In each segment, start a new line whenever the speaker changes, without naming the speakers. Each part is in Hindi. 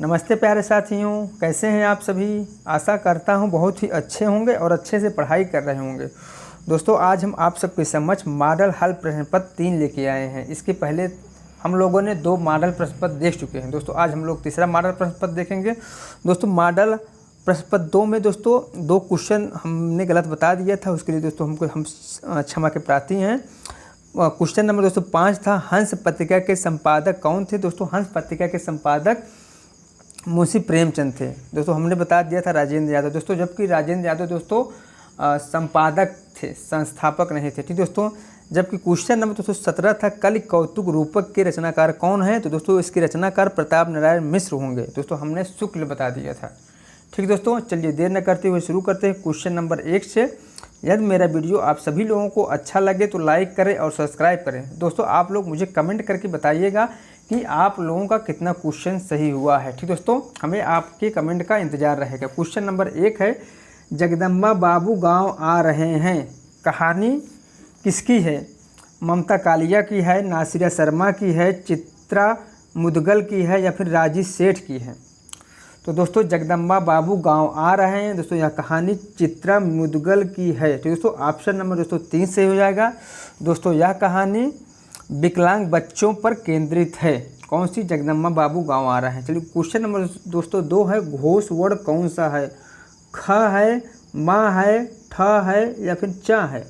नमस्ते प्यारे साथियों, कैसे हैं आप सभी। आशा करता हूं बहुत ही अच्छे होंगे और अच्छे से पढ़ाई कर रहे होंगे। दोस्तों, आज हम आप सबके समक्ष मॉडल हल प्रश्न पत्र 3 लेके आए हैं। इसके पहले हम लोगों ने 2 मॉडल प्रश्न पत्र देख चुके हैं। दोस्तों, आज हम लोग तीसरा मॉडल प्रश्न पत्र देखेंगे। दोस्तों, मॉडल प्रश्न पत्र 2 में दोस्तों 2 क्वेश्चन हमने गलत बता दिया था, उसके लिए दोस्तों हम क्षमा के प्रार्थी हैं। क्वेश्चन नंबर दोस्तों 5 था, हंस पत्रिका के संपादक कौन थे। दोस्तों, हंस पत्रिका के संपादक मुंशी प्रेमचंद थे। दोस्तों, हमने बता दिया था राजेंद्र यादव। दोस्तों, जबकि राजेंद्र यादव दोस्तों संपादक थे, संस्थापक नहीं थे। ठीक दोस्तों, जबकि क्वेश्चन नंबर दोस्तों 17 था, कलि कौतुक रूपक के रचनाकार कौन है। तो दोस्तों, इसके रचनाकार प्रताप नारायण मिश्र होंगे। दोस्तों, हमने शुक्ल बता दिया था। ठीक दोस्तों, चलिए देर न करते हुए शुरू करते हैं क्वेश्चन नंबर 1 से। यदि मेरा वीडियो आप सभी लोगों को अच्छा लगे तो लाइक करें और सब्सक्राइब करें। दोस्तों, आप लोग मुझे कमेंट करके बताइएगा कि आप लोगों का कितना क्वेश्चन सही हुआ है। ठीक दोस्तों, हमें आपके कमेंट का इंतजार रहेगा। क्वेश्चन नंबर 1 है, जगदम्बा बाबू गांव आ रहे हैं, कहानी किसकी है। ममता कालिया की है, नासिरा शर्मा की है, चित्रा मुदगल की है या फिर राजी सेठ की है। तो दोस्तों, जगदम्बा बाबू गांव आ रहे हैं, दोस्तों यह कहानी चित्रा मुदगल की है। तो दोस्तों, ऑप्शन नंबर दोस्तों 3 सही हो जाएगा। दोस्तों, यह कहानी विकलांग बच्चों पर केंद्रित है। कौन सी, जगदम्बा बाबू गांव आ रहे हैं। चलिए, क्वेश्चन नंबर दोस्तों 2 है, घोष वर्ण कौन सा है। ख है, माँ है, ठ है या फिर चा है।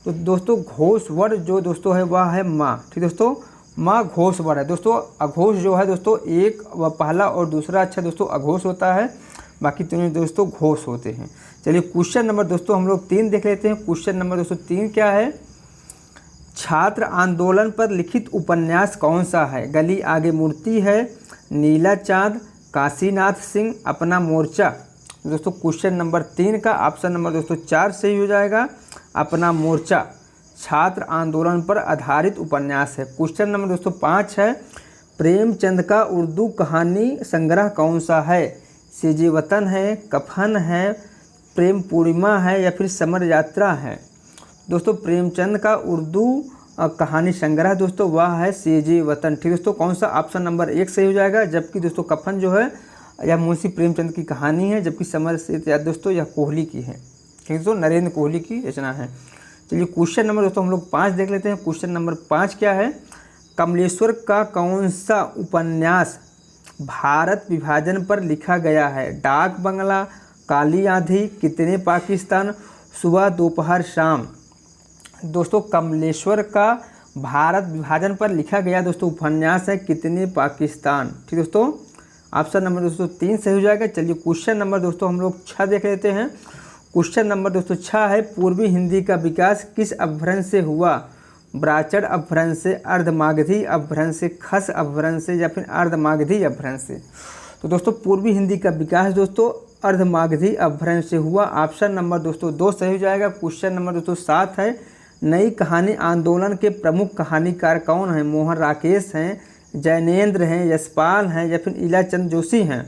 तो दोस्तों, घोष वर्ण जो दोस्तों है वह है माँ। ठीक दोस्तों, माँ घोष वर्ण है। दोस्तों, अघोष जो है दोस्तों एक व पहला और दूसरा अच्छा दोस्तों अघोष होता है, बाकी तीनों दोस्तों घोष होते हैं। चलिए, क्वेश्चन नंबर दोस्तों हम लोग 3 देख लेते हैं। क्वेश्चन नंबर दोस्तों 3 क्या है, छात्र आंदोलन पर लिखित उपन्यास कौन सा है। गली आगे मूर्ति है, नीला चांद, काशीनाथ सिंह, अपना मोर्चा। दोस्तों, क्वेश्चन नंबर 3 का ऑप्शन नंबर दोस्तों 4 सही हो जाएगा, अपना मोर्चा छात्र आंदोलन पर आधारित उपन्यास है। क्वेश्चन नंबर दोस्तों 5 है, प्रेमचंद का उर्दू कहानी संग्रह कौन सा है। सीजे वतन है, कफन है, प्रेम पूर्णिमा है या फिर समर यात्रा है। दोस्तों, प्रेमचंद का उर्दू कहानी संग्रह दोस्तों वह है सीजे वतन। ठीक दोस्तों, कौन सा, ऑप्शन नंबर 1 सही हो जाएगा। जबकि दोस्तों कफन जो है यह मुंशी प्रेमचंद की कहानी है, जबकि समर यात्रा दोस्तों यह कोहली की है। ठीक दोस्तों, नरेंद्र कोहली की रचना है। चलिए, क्वेश्चन नंबर दोस्तों हम लोग 5 देख लेते हैं। क्वेश्चन नंबर 5 क्या है, कमलेश्वर का कौन सा उपन्यास भारत विभाजन पर लिखा गया है। डाक बंगला, काली आंधी, कितने पाकिस्तान, सुबह दोपहर शाम। दोस्तों, कमलेश्वर का भारत विभाजन पर लिखा गया दोस्तों उपन्यास है कितने पाकिस्तान। ठीक दोस्तों, ऑप्शन नंबर दोस्तों 3 सही हो जाएगा। चलिए, क्वेश्चन नंबर दोस्तों हम लोग 6 देख लेते हैं। क्वेश्चन नंबर दोस्तों 6 है, पूर्वी हिंदी का विकास किस अपभ्रंश से हुआ। ब्राचड़ अपभ्रंश से, अर्धमागधी अपभ्रंश से, खस अपभ्रंश से या फिर अर्धमागधी अपभ्रंश से। तो दोस्तों, पूर्वी हिंदी का विकास दोस्तों अर्धमागधी अपभ्रंश से हुआ। ऑप्शन नंबर दोस्तों 2 सही हो जाएगा। क्वेश्चन नंबर दोस्तों 7 है, नई कहानी आंदोलन के प्रमुख कहानीकार कौन हैं। मोहन राकेश हैं, जैनेन्द्र हैं, यशपाल हैं या फिर इलाचंद जोशी हैं।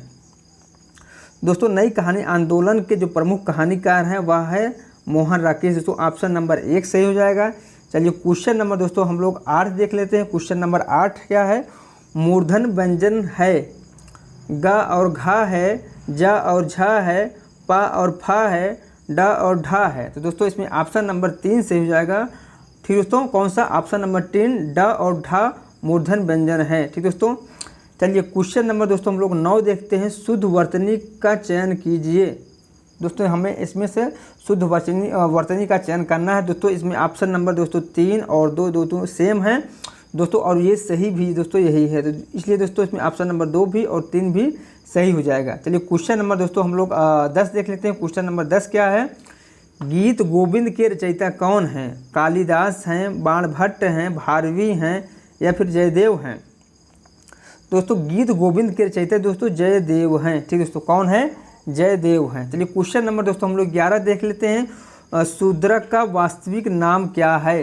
दोस्तों, नई कहानी आंदोलन के जो प्रमुख कहानीकार हैं वह है मोहन राकेश। दोस्तों, ऑप्शन नंबर 1 सही हो जाएगा। चलिए, क्वेश्चन नंबर दोस्तों हम लोग 8 देख लेते हैं। क्वेश्चन नंबर 8 क्या है, मूर्धन व्यंजन है, ग और घा है, जा और झा है, पा और फा है, डा और ढा है। तो दोस्तों, इसमें ऑप्शन नंबर 3 सही हो जाएगा। ठीक दोस्तों, कौन सा, ऑप्शन नंबर 3 डा और ढा मूर्धन व्यंजन है। ठीक दोस्तों, चलिए क्वेश्चन नंबर दोस्तों हम लोग 9 देखते हैं, शुद्ध वर्तनी का चयन कीजिए। दोस्तों, हमें इसमें से शुद्ध वर्तनी का चयन करना है। दोस्तों, इसमें ऑप्शन नंबर दोस्तों 3 और 2 दोस्तों सेम है दोस्तों, और ये सही भी दोस्तों यही है। तो इसलिए दोस्तों इसमें ऑप्शन नंबर 2 भी और 3 भी सही हो जाएगा। चलिए, क्वेश्चन नंबर दोस्तों हम लोग 10 देख लेते हैं। क्वेश्चन नंबर 10 क्या है, गीत गोविंद के रचयिता कौन हैं। कालिदास हैं, बाणभट्ट हैं, भारवी हैं या फिर जयदेव हैं। दोस्तों, गीत गोविंद के रचयिता दोस्तों जयदेव हैं। ठीक दोस्तों, कौन है, जयदेव हैं। चलिए, क्वेश्चन नंबर दोस्तों हम लोग 11 देख लेते हैं। शूद्रक का वास्तविक नाम क्या है।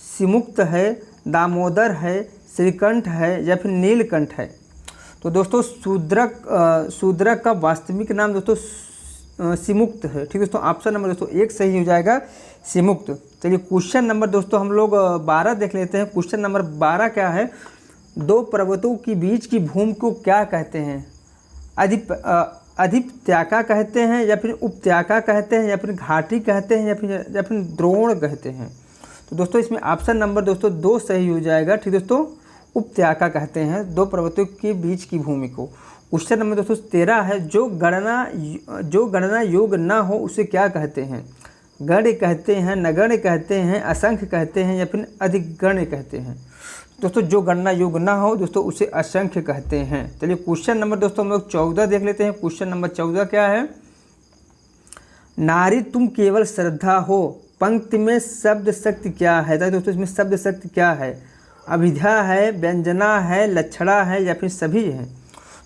सिमुक्त है, दामोदर है, श्रीकंठ है या फिर नीलकंठ है। तो दोस्तों, शूद्रक का वास्तविक नाम दोस्तों सिमुक्त है। ठीक दोस्तों, ऑप्शन नंबर दोस्तों 1 सही हो जाएगा, सिमुक्त। चलिए, क्वेश्चन नंबर दोस्तों हम लोग 12 देख लेते हैं। क्वेश्चन नंबर 12 क्या है, 2 पर्वतों के बीच की भूमि को क्या कहते हैं। अधिपत्याका कहते हैं या फिर उपत्याका कहते हैं या फिर घाटी कहते हैं या फिर द्रोण कहते हैं। तो दोस्तों इसमें ऑप्शन नंबर दोस्तों 2 सही हो जाएगा। ठीक दोस्तों, उपत्याका कहते हैं 2 पर्वतों के बीच की भूमि को। क्वेश्चन नंबर दोस्तों 13 है, जो गणना योग ना हो उसे क्या कहते हैं? गण कहते हैं, नगण्य कहते हैं, असंख्य कहते हैं या फिर अधिगण्य कहते हैं। दोस्तों जो गणना योग ना हो दोस्तों उसे असंख्य कहते हैं। चलिए क्वेश्चन नंबर दोस्तों हम लोग 14 देख लेते हैं। क्वेश्चन नंबर 14 क्या है? नारी तुम केवल श्रद्धा हो, पंक्ति में शब्द शक्ति क्या है? दोस्तों इसमें शब्द शक्ति क्या है? अभिधा है, व्यंजना है, लक्षणा है या फिर सभी है?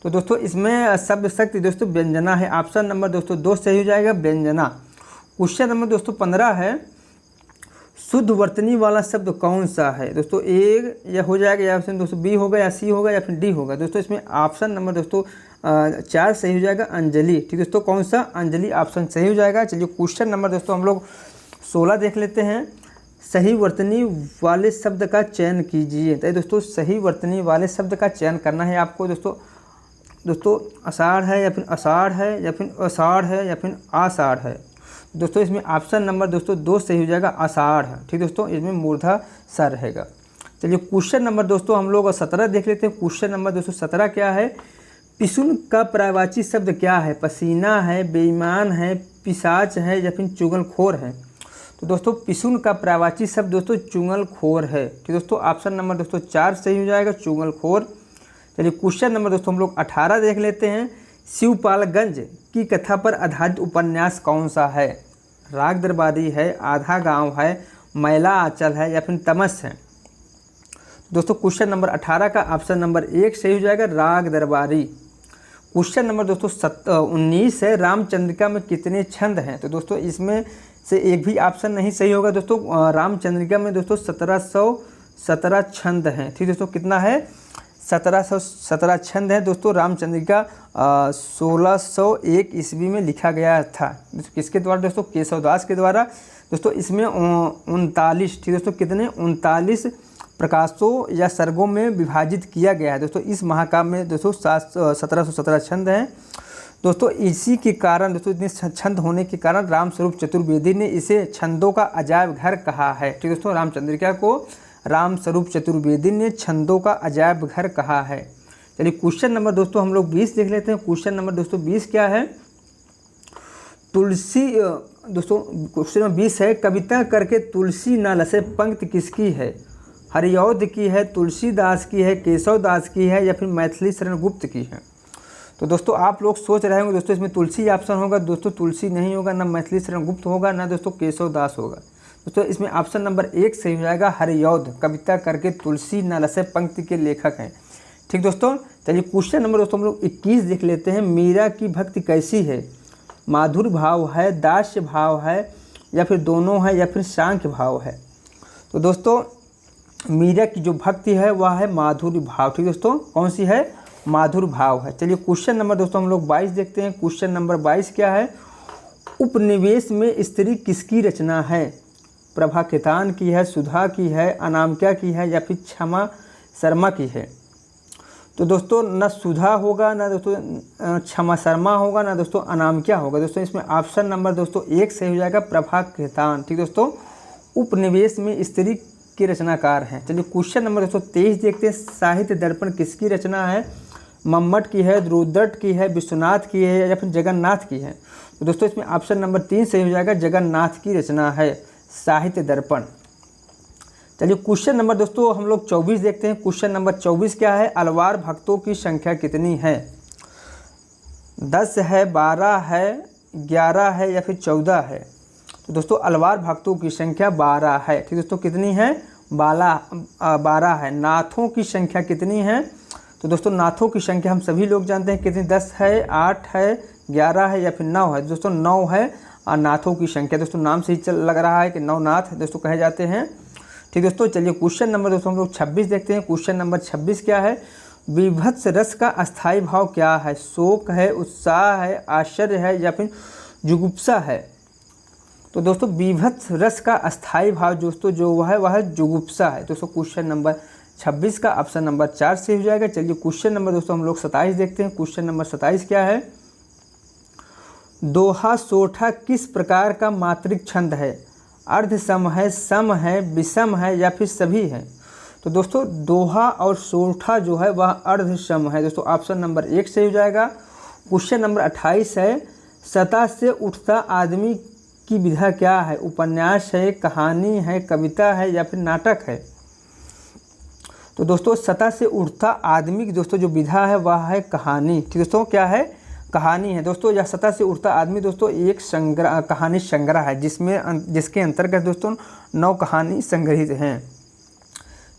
तो दोस्तों इसमें शब्द शक्ति दोस्तों व्यंजना है। ऑप्शन नंबर दोस्तों 2 सही हो जाएगा, व्यंजना। क्वेश्चन नंबर दोस्तों 15 है, शुद्ध वर्तनी वाला शब्द कौन सा है? दोस्तों ए या हो जाएगा या ऑप्शन दोस्तों बी होगा या सी होगा या फिर डी होगा। दोस्तों इसमें ऑप्शन नंबर दोस्तों 4 सही हो जाएगा, अंजलि। ठीक दोस्तों, कौन सा? अंजलि ऑप्शन सही हो जाएगा। चलिए क्वेश्चन नंबर दोस्तों हम लोग 16 देख लेते हैं। सही वर्तनी वाले शब्द का चयन कीजिए। तो दोस्तों सही वर्तनी वाले शब्द का चयन करना है आपको। दोस्तों आषाढ़ है या फिर आषाढ़ है या फिर आषाढ़ है या फिर आषाढ़ है। दोस्तों इसमें ऑप्शन नंबर दोस्तों 2 सही हो जाएगा, आषाढ़। ठीक दोस्तों, इसमें मूर्धा सा रहेगा। चलिए क्वेश्चन नंबर दोस्तों हम लोग 17 देख लेते हैं। क्वेश्चन नंबर दोस्तों 17 क्या है? पिसुन का पर्यायवाची शब्द क्या है? पसीना है, बेईमान है, पिशाच है या फिर चुगलखोर है। तो दोस्तों पिसुन का पर्यायवाची शब्द दोस्तों चुगलखोर है। ठीक दोस्तों, ऑप्शन नंबर दोस्तों 4 सही हो जाएगा, चुगलखोर। चलिए क्वेश्चन नंबर दोस्तों हम लोग 18 देख लेते हैं। शिवपालगंज की कथा पर आधारित उपन्यास कौन सा है? राग दरबारी है, आधा गांव है, मैला आंचल है या फिर तमस है। दोस्तों क्वेश्चन नंबर 18 का ऑप्शन नंबर 1 सही हो जाएगा, राग दरबारी। क्वेश्चन नंबर दोस्तों 19 है, रामचंद्रिका में कितने छंद हैं? तो दोस्तों इसमें से एक भी ऑप्शन नहीं सही होगा। दोस्तों रामचंद्रिका में दोस्तों 1717 छंद हैं। ठीक दोस्तों, कितना है? 1717 छंद है। दोस्तों रामचंद्रिका 1601 ईस्वी में लिखा गया था। किसके द्वारा? दोस्तों केशवदास के द्वारा। दोस्तों इसमें 39 ठीक दोस्तों कितने? 39 प्रकाशों या सर्गों में विभाजित किया गया है। दोस्तों इस महाकाव्य में दोस्तों 1717 छंद हैं। दोस्तों इसी के कारण दोस्तों इतने छंद होने के कारण रामस्वरूप चतुर्वेदी ने इसे छंदों का अजायब घर कहा है। ठीक दोस्तों, रामचंद्रिका को रामस्वरूप चतुर्वेदी ने छंदों का अजायब घर कहा है। चलिए क्वेश्चन नंबर दोस्तों हम लोग 20 देख लेते हैं। क्वेश्चन नंबर दोस्तों 20 क्या है? तुलसी दोस्तों क्वेश्चन नंबर 20 है, कविता करके तुलसी न लसे पंक्ति किसकी है? हरिऔध की है, तुलसीदास की है, केशवदास की है या फिर मैथिली शरण गुप्त की है। तो दोस्तों आप लोग सोच रहे होंगे दोस्तों इसमें तुलसी ऑप्शन होगा। दोस्तों तुलसी नहीं होगा, ना मैथिली शरण गुप्त होगा, ना दोस्तों केशवदास होगा। दोस्तों इसमें ऑप्शन नंबर 1 सही हो जाएगा, हरिऔध। कविता करके तुलसी न लसे पंक्ति के लेखक हैं। ठीक दोस्तों, चलिए क्वेश्चन नंबर दोस्तों हम लोग 21 देख लेते हैं। मीरा की भक्ति कैसी है? माधुर भाव है, दास्य भाव है या फिर दोनों है या फिर सांख्य भाव है। तो दोस्तों मीरा की जो भक्ति है वह है माधुर्य भाव। ठीक दोस्तों, कौन सी है? माधुर भाव है। चलिए क्वेश्चन नंबर दोस्तों हम लोग 22 देखते हैं। क्वेश्चन नंबर 22 क्या है? उपनिवेश में स्त्री किसकी रचना है? प्रभा खेतान की है, सुधा की है, अनामिका की है या फिर क्षमा शर्मा की है। तो दोस्तों न सुधा होगा, ना दोस्तों क्षमा शर्मा होगा, ना दोस्तों अनामिका होगा। दोस्तों इसमें ऑप्शन नंबर दोस्तों 1 सही हो जाएगा, प्रभा खेतान। ठीक दोस्तों, उपनिवेश में स्त्री के रचनाकार हैं। चलिए क्वेश्चन नंबर दोस्तों 23 देखते हैं। साहित्य दर्पण किसकी रचना है? मम्मट की है, द्रुदत्त की है, विश्वनाथ की है या फिर जगन्नाथ की है। तो दोस्तों इसमें ऑप्शन नंबर 3 सही हो जाएगा, जगन्नाथ की रचना है साहित्य दर्पण। चलिए क्वेश्चन नंबर दोस्तों हम लोग 24 देखते हैं। क्वेश्चन नंबर 24 क्या है? अलवार भक्तों की संख्या कितनी है? 10 है, 12 है, 11 है या फिर 14 है। तो दोस्तों अलवार भक्तों की संख्या 12 है। ठीक दोस्तों, कितनी है? 12 है। नाथों की संख्या कितनी है? तो दोस्तों नाथों की संख्या हम सभी लोग जानते हैं कितनी, 10 है, 8 है, 11 है या फिर 9 है। दोस्तों 9 है नाथों की संख्या। दोस्तों नाम से ही लग रहा है कि 9 नाथ दोस्तों कहे जाते हैं। ठीक दोस्तों, चलिए क्वेश्चन नंबर दोस्तों हम लोग 26 देखते हैं। क्वेश्चन नंबर 26 क्या है? विभत्स रस का अस्थायी भाव क्या है? शोक है, उत्साह है, आश्चर्य है या फिर जुगुप्सा है। तो दोस्तों विभत्स रस का अस्थायी भाव दोस्तों जो वह है जुगुप्सा है। दोस्तों क्वेश्चन नंबर 26 का ऑप्शन नंबर 4 सही हो जाएगा। चलिए क्वेश्चन नंबर दोस्तों हम लोग 27 देखते हैं। क्वेश्चन नंबर 27 क्या है? दोहा सोठा किस प्रकार का मात्रिक छंद है? अर्ध सम है, सम है, विषम है या फिर सभी है? तो दोस्तों दोहा और सोठा जो है वह अर्ध सम है दोस्तों, ऑप्शन नंबर 1 सही हो जाएगा। क्वेश्चन नंबर 28 है, सतह से उठता आदमी की विधा क्या है? उपन्यास है, कहानी है, कविता है या फिर नाटक है? तो दोस्तों सतह से उठता आदमी की दोस्तों जो विधा है वह है कहानी। ठीक दोस्तों, क्या है? कहानी है दोस्तों। यह सतह से उठता आदमी दोस्तों एक संग्रह, कहानी संग्रह है जिसके अंतर्गत दोस्तों 9 कहानी संग्रहित हैं।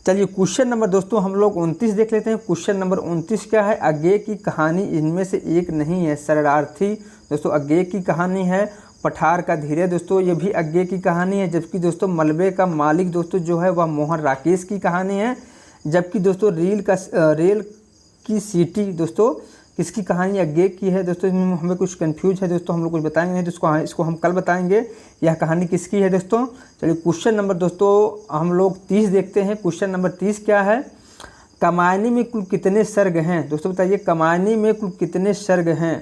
चलिए क्वेश्चन नंबर दोस्तों हम लोग 29 देख लेते हैं। क्वेश्चन नंबर 29 क्या है? अज्ञेय की कहानी इनमें से एक नहीं है। शरणार्थी दोस्तों अज्ञेय की कहानी है। पठार का धीरे दोस्तों ये भी अज्ञेय की कहानी है। जबकि दोस्तों मलबे का मालिक दोस्तों जो है वह मोहन राकेश की कहानी है। जबकि दोस्तों रेल की सीटी दोस्तों किसकी कहानी? अज्ञेय की है दोस्तों। इसमें हमें कुछ कंफ्यूज है दोस्तों, हम लोग कुछ बताएंगे नहीं तो इसको हम कल बताएंगे यह कहानी किसकी है दोस्तों। चलिए क्वेश्चन नंबर दोस्तों हम लोग 30 देखते हैं। क्वेश्चन नंबर 30 क्या है? कमायनी में कुल कितने सर्ग हैं? दोस्तों बताइए कमायनी में कुल कितने सर्ग हैं?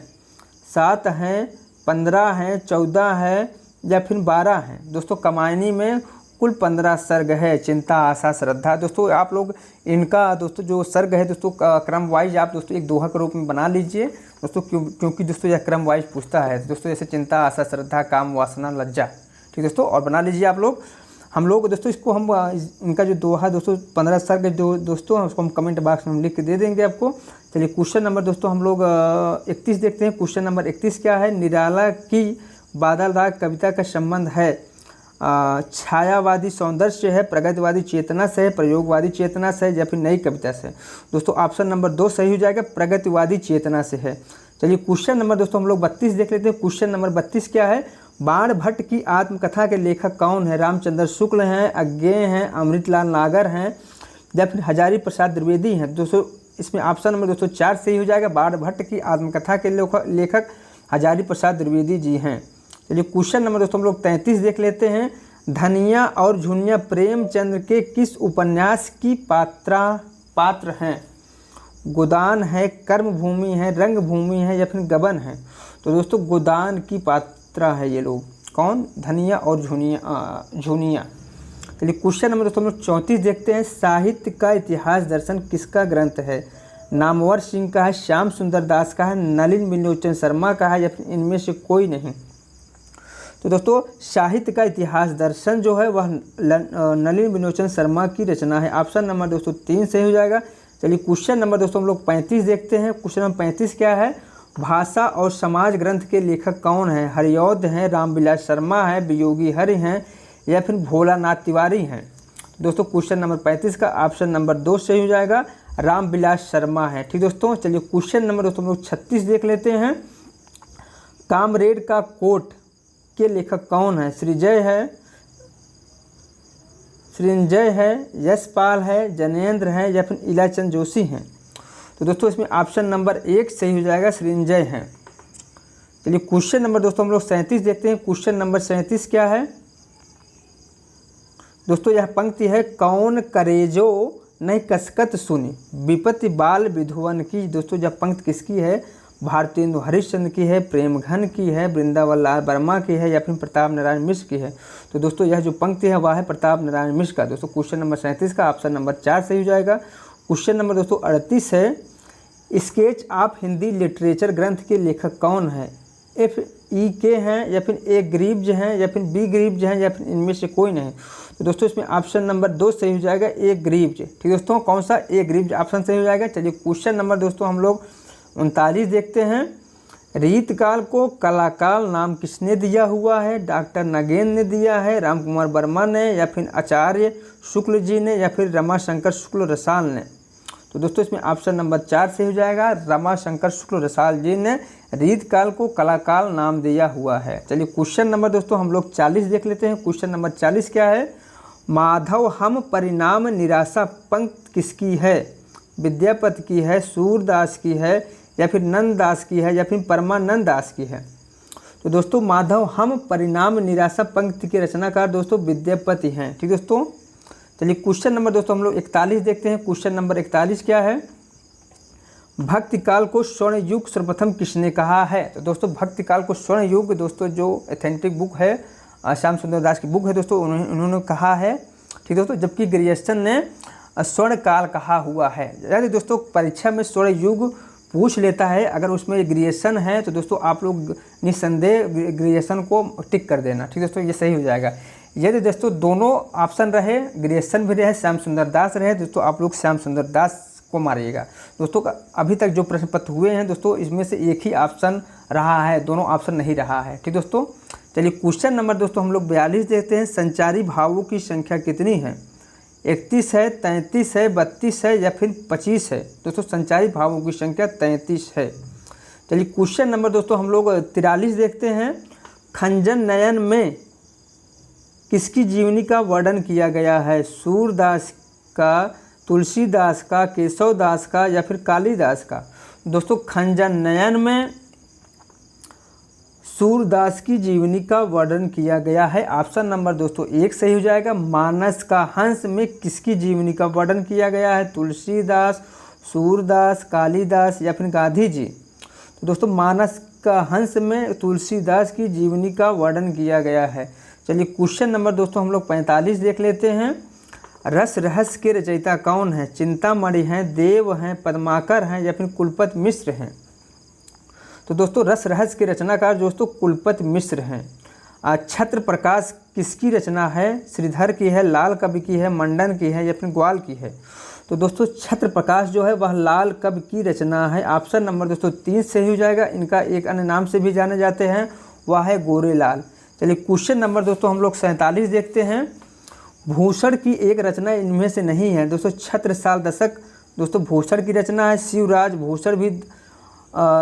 7 हैं, 15 हैं, 14 है या फिर 12 हैं? दोस्तों कमायनी में कुल 15 सर्ग है। चिंता, आशा, श्रद्धा। दोस्तों आप लोग इनका दोस्तों जो सर्ग है दोस्तों क्रम वाइज आप दोस्तों एक दोहा के रूप में बना लीजिए दोस्तों, क्योंकि दोस्तों यह क्रम वाइज पूछता है दोस्तों। जैसे चिंता, आशा, श्रद्धा, काम, वासना, लज्जा। ठीक दोस्तों, और बना लीजिए आप लोग। हम लोग दोस्तों इसको हम इनका जो दोहा दोस्तों 15 सर्ग जो दोस्तों उसको हम कमेंट बॉक्स में हम लिख के दे देंगे आपको। चलिए क्वेश्चन नंबर दोस्तों हम लोग 31 देखते हैं। क्वेश्चन नंबर 31 क्या है? निराला की बादल राग कविता का संबंध है छायावादी सौंदर्य से है, प्रगतिवादी चेतना से है, प्रयोगवादी चेतना से है या फिर नई कविता से? दोस्तों ऑप्शन नंबर 2 सही हो जाएगा, प्रगतिवादी चेतना से है। चलिए क्वेश्चन नंबर दोस्तों हम लोग 32 देख लेते हैं। क्वेश्चन नंबर 32 क्या है? बाण भट्ट की आत्मकथा के लेखक कौन है? रामचंद्र शुक्ल हैं, अज्ञेय हैं, अमृतलाल नागर हैं या फिर हजारी प्रसाद द्विवेदी हैं? दोस्तों इसमें ऑप्शन नंबर दोस्तों 4 सही हो जाएगा। बाण भट्ट की आत्मकथा के लेखक हजारी प्रसाद द्विवेदी जी हैं। चलिए क्वेश्चन नंबर दोस्तों हम लोग 33 देख लेते हैं। धनिया और झुनिया प्रेमचंद के किस उपन्यास की पात्र हैं? गोदान है, कर्मभूमि है, रंगभूमि है या फिर गबन है? तो दोस्तों गोदान की पात्रा है ये लोग। कौन? धनिया और झुनिया। चलिए क्वेश्चन नंबर दोस्तों हम लोग 34 देखते हैं। साहित्य का इतिहास दर्शन किसका ग्रंथ है? नामवर सिंह का है, श्याम सुंदर दास का है, नलिन बिलोचन शर्मा का है या फिर इनमें से कोई नहीं? तो दोस्तों साहित्य का इतिहास दर्शन जो है वह नलिन बिलोचन शर्मा की रचना है। ऑप्शन नंबर दोस्तों 3 सही हो जाएगा। चलिए क्वेश्चन नंबर दोस्तों हम लोग 35 देखते हैं। क्वेश्चन नंबर 35 क्या है? भाषा और समाज ग्रंथ के लेखक कौन है? हरिऔध हैं, रामविलास शर्मा है, वियोगी हरि हैं या फिर भोलानाथ तिवारी हैं? दोस्तों क्वेश्चन नंबर 35 का ऑप्शन नंबर 2 सही हो जाएगा, रामविलास शर्मा है। ठीक दोस्तों, चलिए क्वेश्चन नंबर दोस्तों हम लोग 36 देख लेते हैं। कामरेड का कोट के लेखक कौन है? सृंजय है, यशपाल है, जनेंद्र है या फिर इलाचंद जोशी हैं? तो दोस्तों इसमें ऑप्शन नंबर 1 सही हो जाएगा, सृंजय हैं। चलिए क्वेश्चन नंबर दोस्तों हम लोग 37 देखते हैं। क्वेश्चन नंबर 37 क्या है? दोस्तों यह पंक्ति है, कौन करेजो नहीं कसकत सुनी विपत्ति बाल विधुवन की। दोस्तों यह पंक्ति किसकी है? भारतेंदु हरिश्चंद्र की है, प्रेमघन की है, वृंदावन लाल वर्मा की है या फिर प्रताप नारायण मिश्र की है? तो दोस्तों यह जो पंक्ति है वह है प्रताप नारायण मिश्र का। दोस्तों क्वेश्चन नंबर 37 का ऑप्शन नंबर 4 सही हो जाएगा। क्वेश्चन नंबर दोस्तों 38 है। स्केच ऑफ हिंदी लिटरेचर ग्रंथ के लेखक कौन है? FEK हैं या फिर A ग्रीव्ज हैं या फिर B ग्रीव्ज हैं या फिर इनमें से कोई नहीं? तो दोस्तों इसमें ऑप्शन नंबर 2 सही हो जाएगा, A ग्रीव्ज। ठीक दोस्तों, कौन सा? A ग्रीव्ज ऑप्शन सही हो जाएगा। चलिए क्वेश्चन नंबर दोस्तों हम लोग 39 देखते हैं। रीतकाल को कलाकाल नाम किसने दिया हुआ है? डॉक्टर नगेंद्र ने दिया है, राम कुमार वर्मा ने या फिर आचार्य शुक्ल जी ने या फिर रमाशंकर शुक्ल रसाल ने? तो दोस्तों इसमें ऑप्शन नंबर 4 से हो जाएगा, रमाशंकर शुक्ल रसाल जी ने रीतकाल को कलाकाल नाम दिया हुआ है। चलिए क्वेश्चन नंबर दोस्तों हम लोग 40 देख लेते हैं। क्वेश्चन नंबर 40 क्या है? माधव हम परिणाम निराशा पंक्ति किसकी है? विद्यापति की है, सूरदास की है या फिर नंददास की है या फिर परमानंद दास की है? तो दोस्तों माधव हम परिणाम निराशा पंक्ति के रचनाकार दोस्तों विद्यापति हैं। ठीक दोस्तों, चलिए क्वेश्चन नंबर दोस्तों हम लोग 41 देखते हैं। क्वेश्चन नंबर 41 क्या है? भक्ति काल को स्वर्ण युग सर्वप्रथम किसने कहा है? तो दोस्तों भक्ति काल को स्वर्ण युग दोस्तों जो ऑथेंटिक बुक है श्याम सुंदर दास की बुक है दोस्तों, उन्होंने कहा है, ठीक दोस्तों। जबकि ग्रियर्सन ने स्वर्ण काल कहा हुआ है। यदि दोस्तों परीक्षा में स्वर्ण युग पूछ लेता है, अगर उसमें ग्रियर्सन है तो दोस्तों आप लोग निस्संदेह ग्रियर्सन को टिक कर देना, ठीक दोस्तों, ये सही हो जाएगा। यदि दोस्तों दोनों ऑप्शन रहे, ग्रियर्सन भी रहे, श्याम सुंदर दास रहे, दोस्तों आप लोग श्याम सुंदर दास को मारिएगा। दोस्तों अभी तक जो प्रश्न पत्र हुए हैं दोस्तों, इसमें से एक ही ऑप्शन रहा है, दोनों ऑप्शन नहीं रहा है, ठीक दोस्तों। चलिए क्वेश्चन नंबर दोस्तों हम लोग 42 देखते हैं। संचारी भावों की संख्या कितनी है? 31 है, 33 है, 32 है या फिर 25 है? दोस्तों संचारी भावों की संख्या 33 है। चलिए क्वेश्चन नंबर दोस्तों हम लोग 43 देखते हैं। खंजन नयन में किसकी जीवनी का वर्णन किया गया है? सूरदास का, तुलसीदास का, केशवदास का या फिर कालिदास का? दोस्तों खंजन नयन में सूरदास की जीवनी का वर्णन किया गया है। ऑप्शन नंबर दोस्तों 1 सही हो जाएगा। मानस का हंस में किसकी जीवनी का वर्णन किया गया है? तुलसीदास, सूरदास, कालिदास या फिर गांधी जी? तो दोस्तों मानस का हंस में तुलसीदास की जीवनी का वर्णन किया गया है। चलिए क्वेश्चन नंबर दोस्तों हम लोग 45 देख लेते हैं। रस रहस्य के रचयिता कौन है? चिंतामणि हैं, देव हैं, पद्माकर हैं या फिर कुलपति मिश्र हैं? तो दोस्तों रस रहस्य के रचनाकार दोस्तों कुलपति मिश्र हैं। छत्र प्रकाश किसकी रचना है? श्रीधर की है, लाल कवि की है, मंडन की है या फिर ग्वाल की है? तो दोस्तों छत्र प्रकाश जो है वह लाल कवि की रचना है। ऑप्शन नंबर दोस्तों 3 सही हो जाएगा। इनका एक अन्य नाम से भी जाने जाते हैं, वह है गोरेलाल। चलिए क्वेश्चन नंबर दोस्तों हम लोग 47 देखते हैं। भूषण की एक रचना इनमें से नहीं है। दोस्तों छत्रसाल दशक दोस्तों भूषण की रचना है। शिवराज भूषण भी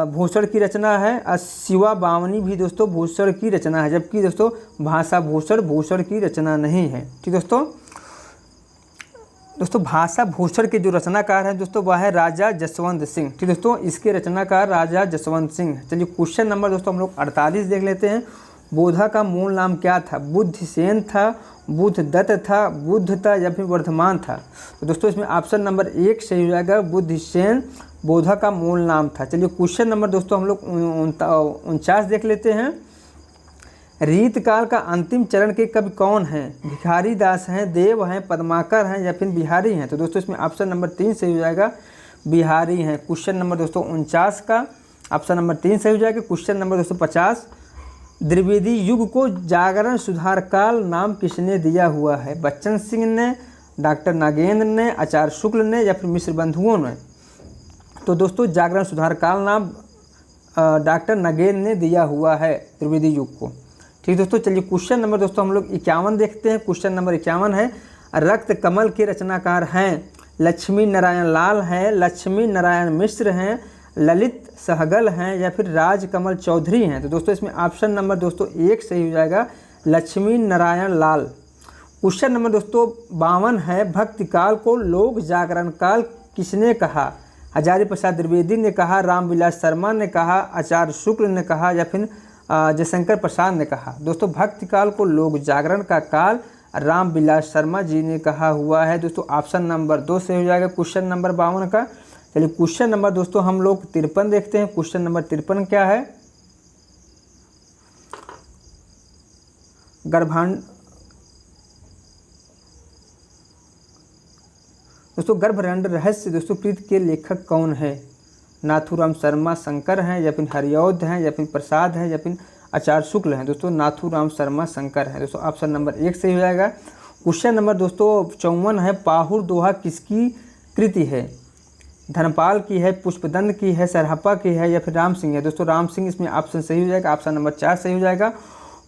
भूषण की रचना है। शिवा बावनी भी दोस्तों भूषण की रचना है। जबकि दोस्तों भाषा भूषण की रचना नहीं है, ठीक दोस्तों। दोस्तों भाषा भूषण के जो रचनाकार हैं दोस्तों वह है राजा जसवंत सिंह, ठीक दोस्तों। इसके रचनाकार राजा जसवंत सिंह। चलिए क्वेश्चन नंबर दोस्तों हम लोग 48 देख लेते हैं। बोधा का मूल नाम क्या था? बुद्धसेन था, बुद्ध दत्त था, बुद्ध था या फिर वर्धमान था? तो दोस्तों इसमें ऑप्शन नंबर 1 सही हो जाएगा। बुद्धसेन बोधा का मूल नाम था। चलिए क्वेश्चन नंबर दोस्तों हम लोग 49 देख लेते हैं। रीत काल का अंतिम चरण के कवि कौन हैं? भिखारी दास हैं, देव हैं, पद्माकर हैं या फिर बिहारी हैं? तो दोस्तों इसमें ऑप्शन नंबर 3 सही हो जाएगा, बिहारी हैं। क्वेश्चन नंबर दोस्तों 49 का ऑप्शन नंबर 3 सही हो जाएगा। क्वेश्चन नंबर दोस्तों 50। द्विवेदी युग को जागरण सुधार काल नाम किसने दिया हुआ है? बच्चन सिंह ने, डॉक्टर नागेंद्र ने, आचार्य शुक्ल ने या फिर मिश्र बंधुओं ने? तो दोस्तों जागरण सुधार काल नाम डॉक्टर नागेंद्र ने दिया हुआ है द्विवेदी युग को, ठीक दोस्तों। चलिए क्वेश्चन नंबर दोस्तों हम लोग 51 देखते हैं। क्वेश्चन नंबर 51 है। रक्त कमल के रचनाकार हैं लक्ष्मी नारायण लाल हैं, लक्ष्मी नारायण मिश्र हैं, ललित सहगल हैं या फिर राजकमल चौधरी हैं? तो दोस्तों इसमें ऑप्शन नंबर दोस्तों 1 सही हो जाएगा, लक्ष्मी नारायण लाल। क्वेश्चन नंबर दोस्तों 52 है। भक्ति काल को लोक जागरण काल किसने कहा? हजारी प्रसाद द्विवेदी ने कहा, रामविलास शर्मा ने कहा, आचार्य शुक्ल ने कहा या फिर जयशंकर प्रसाद ने कहा? दोस्तों भक्ति काल को लोक जागरण का काल रामविलास शर्मा जी ने कहा हुआ है। दोस्तों ऑप्शन नंबर 2 सही हो जाएगा क्वेश्चन नंबर 52 का। चलिए क्वेश्चन नंबर दोस्तों हम लोग 53 देखते हैं। क्वेश्चन नंबर 53 क्या है? गर्भांड दोस्तों गर्भरंड रहस्य दोस्तों कृत के लेखक कौन है? नाथूराम शर्मा शंकर हैं या फिर हरिऔध हैं या फिर प्रसाद हैं या फिर आचार्य शुक्ल हैं? दोस्तों नाथूराम शर्मा शंकर हैं। दोस्तों ऑप्शन नंबर 1 सही हो जाएगा। क्वेश्चन नंबर दोस्तों 54 है। पाहुर दोहा किसकी कृति है? धनपाल की है, पुष्पदंड की है, सरहपा की है या फिर राम सिंह है? दोस्तों राम सिंह इसमें ऑप्शन सही हो जाएगा। ऑप्शन नंबर 4 सही हो जाएगा।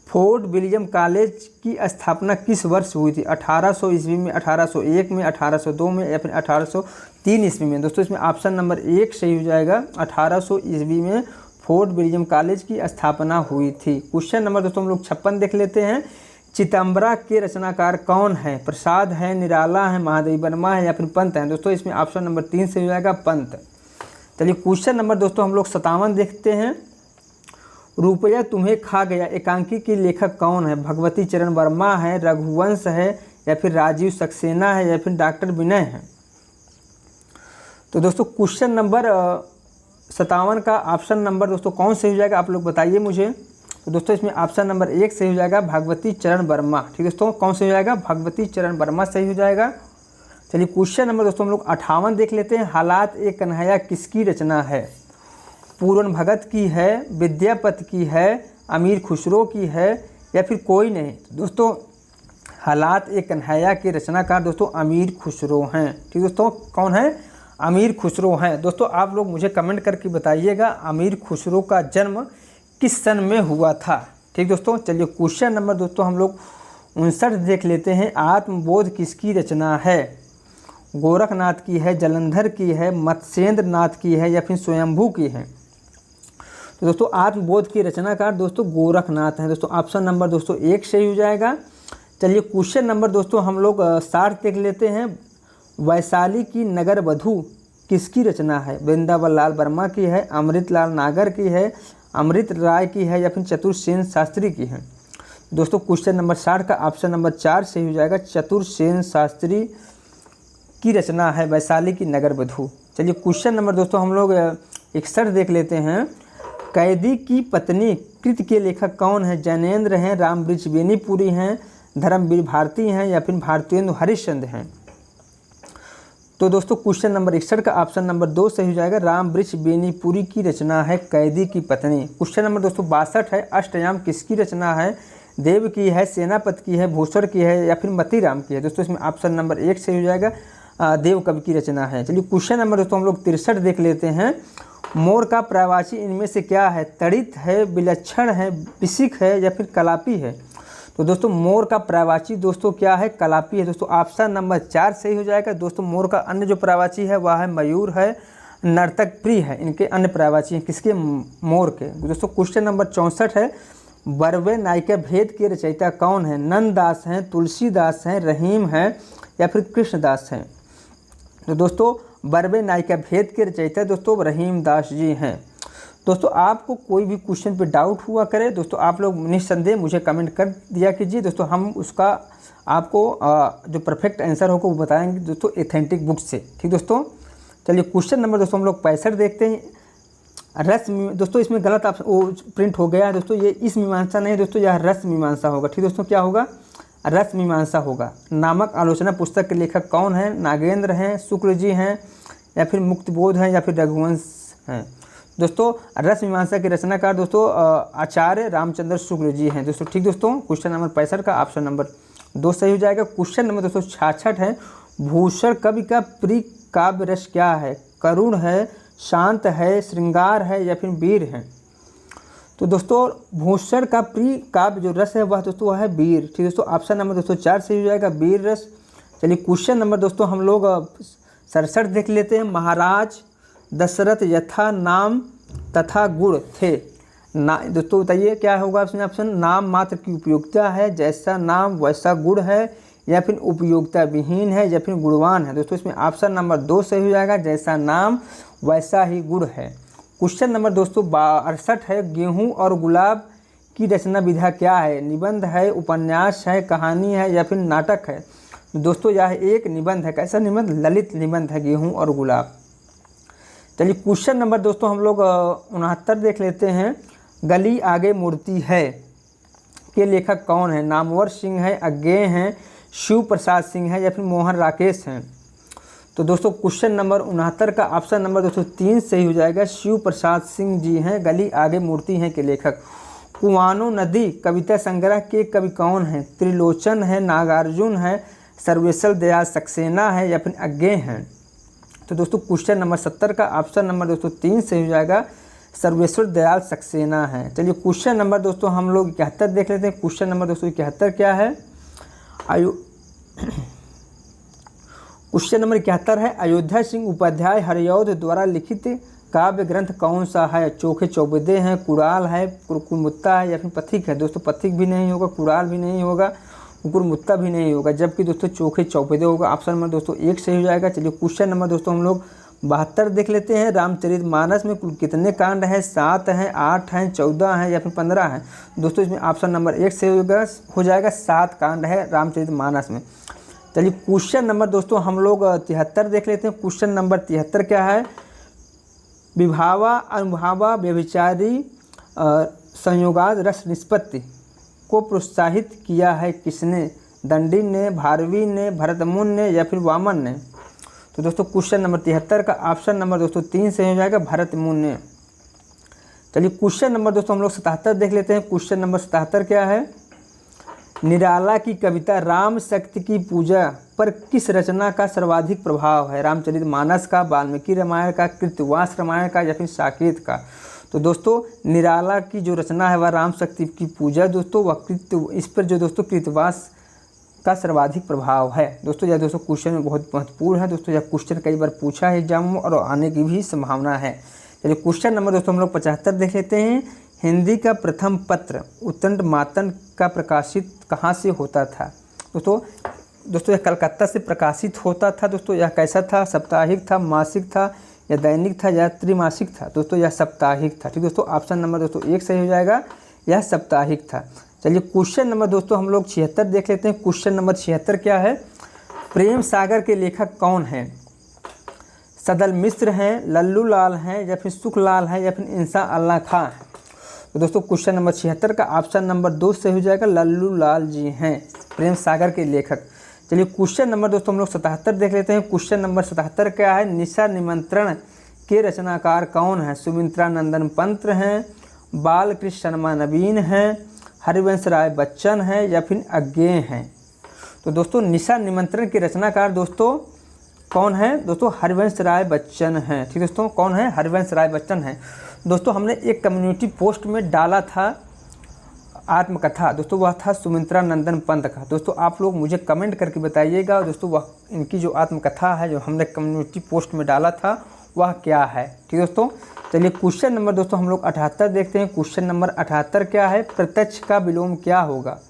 फोर्ट विलियम कॉलेज की स्थापना किस वर्ष हुई थी? 1800 ईस्वी में, 1801 में, 1802 में या फिर 1803 ईस्वी में? दोस्तों इसमें ऑप्शन नंबर 1 सही हो जाएगा। 1800 ईस्वी में फोर्ट विलियम कॉलेज की स्थापना हुई थी। क्वेश्चन नंबर दोस्तों हम लोग 56 देख लेते हैं। चितंबरा के रचनाकार कौन है? प्रसाद है, निराला है, महादेवी वर्मा है या फिर पंत है? दोस्तों इसमें ऑप्शन नंबर 3 से हो जाएगा, पंत। चलिए क्वेश्चन नंबर दोस्तों हम लोग 57 देखते हैं। रुपया तुम्हें खा गया एकांकी की लेखक कौन है? भगवती चरण वर्मा है, रघुवंश है या फिर राजीव सक्सेना है, या फिर डॉक्टर विनय है। तो दोस्तों क्वेश्चन नंबर 57 का ऑप्शन नंबर दोस्तों कौन सही हो जाएगा, आप लोग बताइए मुझे। तो दोस्तों इसमें ऑप्शन नंबर 1 सही हो जाएगा, भगवती चरण वर्मा। ठीक है दोस्तों, कौन सही हो जाएगा, भगवती चरण वर्मा सही हो जाएगा। चलिए क्वेश्चन नंबर दोस्तों हम लोग 58 देख लेते हैं। हालात ए कन्हैया किसकी रचना है? पूरन भगत की है, विद्यापति की है, अमीर खुसरो की है, या फिर कोई नहीं। दोस्तों हालात ए कन्हैया के रचनाकार दोस्तों अमीर खुसरो हैं। ठीक दोस्तों, कौन है, अमीर खुसरो हैं। दोस्तों आप लोग मुझे कमेंट करके बताइएगा अमीर खुसरो का जन्म किस सन में हुआ था। ठीक दोस्तों, चलिए क्वेश्चन नंबर दोस्तों हम लोग 59 देख लेते हैं। आत्मबोध किसकी रचना है? गोरखनाथ की है, जलंधर की है, मत्स्येंद्र नाथ की है, या फिर स्वयंभू की है। तो दोस्तों आत्मबोध की रचनाकार दोस्तों गोरखनाथ हैं। दोस्तों ऑप्शन नंबर दोस्तों 1 सही हो जाएगा। चलिए क्वेश्चन नंबर दोस्तों हम लोग 60 देख लेते हैं। वैशाली की नगर वधू किसकी रचना है? वृंदावन लाल वर्मा की है, अमृतलाल नागर की है, अमृत राय की है, या फिर चतुर्सेन शास्त्री की है। दोस्तों क्वेश्चन नंबर 60 का ऑप्शन नंबर 4 सही हो जाएगा। चतुर्सेन शास्त्री की रचना है वैशाली की नगर वधू। चलिए क्वेश्चन नंबर दोस्तों हम लोग 61 देख लेते हैं। कैदी की पत्नी कृत के लेखक कौन है? जैनेन्द्र हैं, रामवृक्ष बेनीपुरी हैं, धर्मवीर भारती हैं, या फिर भारतेंदु हरिश्चंद्र हैं। तो दोस्तों क्वेश्चन नंबर 61 का ऑप्शन नंबर 2 सही हो जाएगा। रामवृक्ष बेनीपुरी की रचना है कैदी की पत्नी। क्वेश्चन नंबर दोस्तों 62 है। अष्टयाम किसकी रचना है? देव की है, सेनापति की है, भूषण की है, या फिर मतीराम की है। दोस्तों इसमें ऑप्शन नंबर 1 सही हो जाएगा, देव कवि की रचना है। चलिए क्वेश्चन नंबर दोस्तों हम लोग 63 देख लेते हैं। मोर का प्रवासी इनमें से क्या है? तड़ित है, विलक्षण है, विशिख है, या फिर कलापी है। तो दोस्तों मोर का प्रवासी दोस्तों क्या है? कलापी है। दोस्तों ऑप्शन नंबर 4 सही हो जाएगा। दोस्तों मोर का अन्य जो प्रवासी है वह है मयूर है, नर्तक प्रिय है, इनके अन्य प्रवासी हैं किसके? मोर के। दोस्तों क्वेश्चन नंबर 64 है। बरवे नायिका भेद के रचयिता कौन है? नंददास हैं, तुलसीदास हैं, रहीम हैं, या फिर कृष्णदास हैं। तो दोस्तों बरवे नायिका भेद के रचयिता दोस्तों रहीम दास जी हैं। दोस्तों आपको कोई भी क्वेश्चन पे डाउट हुआ करे दोस्तों आप लोग निस्संदेह मुझे कमेंट कर दिया कीजिए। दोस्तों हम उसका आपको जो परफेक्ट आंसर होगा वो बताएंगे दोस्तों एथेंटिक बुक से। ठीक दोस्तों, चलिए क्वेश्चन नंबर दोस्तों हम लोग 65 देखते हैं। रस दोस्तों इसमें गलत आप वो प्रिंट हो गया है दोस्तों, ये इस मीमांसा नहीं दोस्तों, यह रस मीमांसा होगा। ठीक दोस्तों, क्या होगा? रस मीमांसा होगा। नामक आलोचना पुस्तक के लेखक कौन है? नागेंद्र हैं, शुक्ल जी हैं, या फिर मुक्तिबोध हैं, या फिर रघुवंश हैं। दोस्तों रस मीमांसा के रचनाकार दोस्तों आचार्य रामचंद्र शुक्ल जी हैं। दोस्तों ठीक दोस्तों, क्वेश्चन नंबर 65 का ऑप्शन नंबर 2 सही हो जाएगा। क्वेश्चन नंबर दोस्तों 66 है। भूषण कवि का प्रिय काव्य रस क्या है? करुण है, शांत है, श्रृंगार है, या फिर वीर है। तो दोस्तों भूषण का प्रिय काव्य जो रस है वह दोस्तों है वीर। ठीक दोस्तों, ऑप्शन नंबर दोस्तों 4 सही हो जाएगा, वीर रस। चलिए क्वेश्चन नंबर दोस्तों हम लोग 67 देख लेते हैं। महाराज दशरथ यथा नाम तथा गुण थे। ना दोस्तों बताइए क्या होगा इसमें ऑप्शन? नाम मात्र की उपयोगिता है, जैसा नाम वैसा गुण है, या फिर उपयोगिता विहीन है, या फिर गुणवान है। दोस्तों इसमें ऑप्शन नंबर 2 सही हो जाएगा, जैसा नाम वैसा ही गुण है। क्वेश्चन नंबर दोस्तों 68 है। गेहूं और गुलाब की रचना विधा क्या है? निबंध है, उपन्यास है, कहानी है, या फिर नाटक है। दोस्तों यह एक निबंध है। कैसा निबंध? ललित निबंध है गेहूं और गुलाब। चलिए क्वेश्चन नंबर दोस्तों हम लोग 69 देख लेते हैं। गली आगे मूर्ति है के लेखक कौन है? नामवर सिंह है, अज्ञेय हैं, शिव प्रसाद सिंह है, या फिर मोहन राकेश हैं। तो दोस्तों क्वेश्चन नंबर 69 का ऑप्शन नंबर दोस्तों 3 सही हो जाएगा, शिव प्रसाद सिंह जी हैं गली आगे मूर्ति हैं के लेखक। कुआनो नदी कविता संग्रह के कवि कौन हैं? त्रिलोचन है, नागार्जुन है, सर्वेश्वर दयाल सक्सेना है, या फिर अज्ञेय हैं। तो दोस्तों क्वेश्चन नंबर 70 का ऑप्शन नंबर दोस्तों 3 सही हो जाएगा, सर्वेश्वर दयाल सक्सेना है। चलिए क्वेश्चन नंबर दोस्तों हम लोग 71 देख लेते हैं। क्वेश्चन नंबर दोस्तों 71 क्या है? क्वेश्चन नंबर 71 है। अयोध्या सिंह उपाध्याय हरिऔध द्वारा लिखित काव्य ग्रंथ कौन सा है? चोखे चौबेदे हैं, कुड़ाल है, कुरमुत्ता है, या फिर पथिक है। दोस्तों पथिक भी नहीं होगा, कुड़ाल भी नहीं होगा, कुरमुत्ता भी नहीं होगा, जबकि दोस्तों चोखे चौबेदे होगा। ऑप्शन नंबर दोस्तों 1 सही हो जाएगा। चलिए क्वेश्चन नंबर दोस्तों हम लोग 72 देख लेते हैं। रामचरितमानस में कुल कितने कांड हैं? 7 हैं, 8 हैं, 14 हैं, या फिर 15 हैं। दोस्तों इसमें ऑप्शन नंबर 1 से हो जाएगा, 7 कांड है रामचरितमानस में। चलिए क्वेश्चन नंबर दोस्तों हम लोग 73 देख लेते हैं। क्वेश्चन नंबर 73 क्या है? विभावा अनुभावा व्यभिचारी संयोगाद रस निष्पत्ति को प्रोत्साहित किया है किसने? दंडी ने, भारवी ने, भरतमुनि ने या फिर वामन ने? तो दोस्तों क्वेश्चन नंबर 73 का ऑप्शन नंबर दोस्तों 3 सही हो जाएगा, भरतमुनि ने। चलिए क्वेश्चन नंबर दोस्तों हम लोग 77 देख लेते हैं। क्वेश्चन नंबर 77 क्या है? निराला की कविता राम शक्ति की पूजा पर किस रचना का सर्वाधिक प्रभाव है? रामचरितमानस का, वाल्मीकि रामायण का, कृतवास रामायण का या फिर साकेत का? तो दोस्तों निराला की जो रचना है वह राम शक्ति की पूजा दोस्तों, वह इस पर जो दोस्तों कृतवास का सर्वाधिक प्रभाव है। दोस्तों यह दोस्तों क्वेश्चन में बहुत महत्वपूर्ण है दोस्तों, यह क्वेश्चन कई बार पूछा है एग्जाम में और आने की भी संभावना है। चलिए क्वेश्चन नंबर दोस्तों हम लोग 75 देख लेते हैं। हिंदी का प्रथम पत्र उद्दंड मातन का प्रकाशित कहाँ से होता था? दोस्तों यह कलकत्ता से प्रकाशित होता था। दोस्तों यह कैसा था? साप्ताहिक था, मासिक था या दैनिक था या त्रैमासिक था? दोस्तों यह साप्ताहिक था। ठीक दोस्तों, ऑप्शन नंबर दोस्तों 1 सही हो जाएगा, यह साप्ताहिक था। चलिए क्वेश्चन नंबर दोस्तों हम लोग 76 देख लेते हैं। क्वेश्चन नंबर 76 क्या है? प्रेम सागर के लेखक कौन हैं? सदल मिश्र हैं, लल्लू लाल हैं या फिर सुखलाल हैं या फिर इंसा अल्लाह खां हैं? तो दोस्तों क्वेश्चन नंबर 76 का ऑप्शन नंबर 2 से हो जाएगा, लल्लू लाल जी हैं प्रेम सागर के लेखक। चलिए क्वेश्चन नंबर दोस्तों हम लोग 77 देख लेते हैं। क्वेश्चन नंबर 77 क्या है? निशा निमंत्रण के रचनाकार कौन है? सुमित्रा नंदन पंत हैं, बालकृष्ण शर्मा नवीन हैं, हरिवंश राय बच्चन हैं या फिर अज्ञेय हैं? तो दोस्तों निशा निमंत्रण के रचनाकार दोस्तों कौन है? दोस्तों हरिवंश राय बच्चन हैं। ठीक दोस्तों, कौन है? हरिवंश राय बच्चन हैं। दोस्तों हमने एक कम्युनिटी पोस्ट में डाला था आत्मकथा, दोस्तों वह था सुमित्रा नंदन पंत का। दोस्तों आप लोग मुझे कमेंट करके बताइएगा दोस्तों वह इनकी जो आत्मकथा है जो हमने कम्युनिटी पोस्ट में डाला था वह क्या है? ठीक दोस्तों, चलिए क्वेश्चन नंबर दोस्तों हम लोग 78 देखते हैं। क्वेश्चन नंबर 78 क्या है? प्रत्यक्ष का विलोम क्या होगा?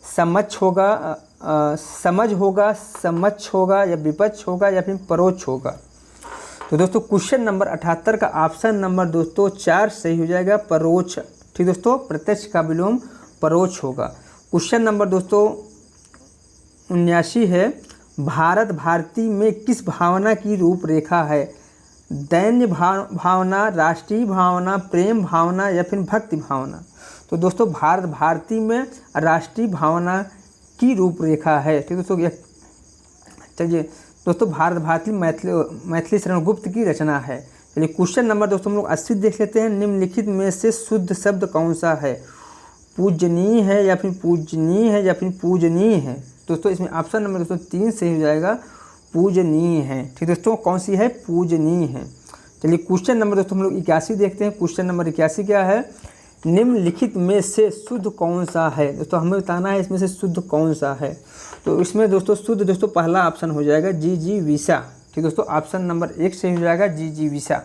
समझ होगा, समक्ष होगा या विपक्ष होगा या फिर परोक्ष होगा? तो दोस्तों क्वेश्चन नंबर 78 का ऑप्शन नंबर दोस्तों 4 सही हो जाएगा, परोक्ष। ठीक दोस्तों, प्रत्यक्ष का विलोम परोक्ष होगा। क्वेश्चन नंबर दोस्तों 79 है, भारत भारती में किस भावना की रूपरेखा है? दैन्य भावना, राष्ट्रीय भावना, प्रेम भावना या फिर भक्ति भावना? तो दोस्तों भारत भारती में राष्ट्रीय भावना की रूपरेखा है। ठीक दोस्तों, यह चलिए दोस्तों भारत भारती मैथिली शरण गुप्त की रचना है। चलिए क्वेश्चन नंबर दोस्तों हम लोग 80 देख लेते हैं। निम्नलिखित में से शुद्ध शब्द कौन सा है? पूजनीय है या फिर पूजनीय है या फिर पूजनीय है? दोस्तों इसमें ऑप्शन नंबर दोस्तों 3 से हो जाएगा, पूजनीय है। ठीक दोस्तों, कौन सी है? पूजनीय है। चलिए क्वेश्चन नंबर दोस्तों हम लोग 81 देखते हैं। क्वेश्चन नंबर 81 क्या है? निम्नलिखित में से शुद्ध कौन सा है? दोस्तों हमें बताना है इसमें से शुद्ध कौन सा है। तो इसमें दोस्तों शुद्ध दोस्तों पहला ऑप्शन हो जाएगा जिजीविषा। ठीक दोस्तों, ऑप्शन नंबर 1 से हो जाएगा जिजीविषा।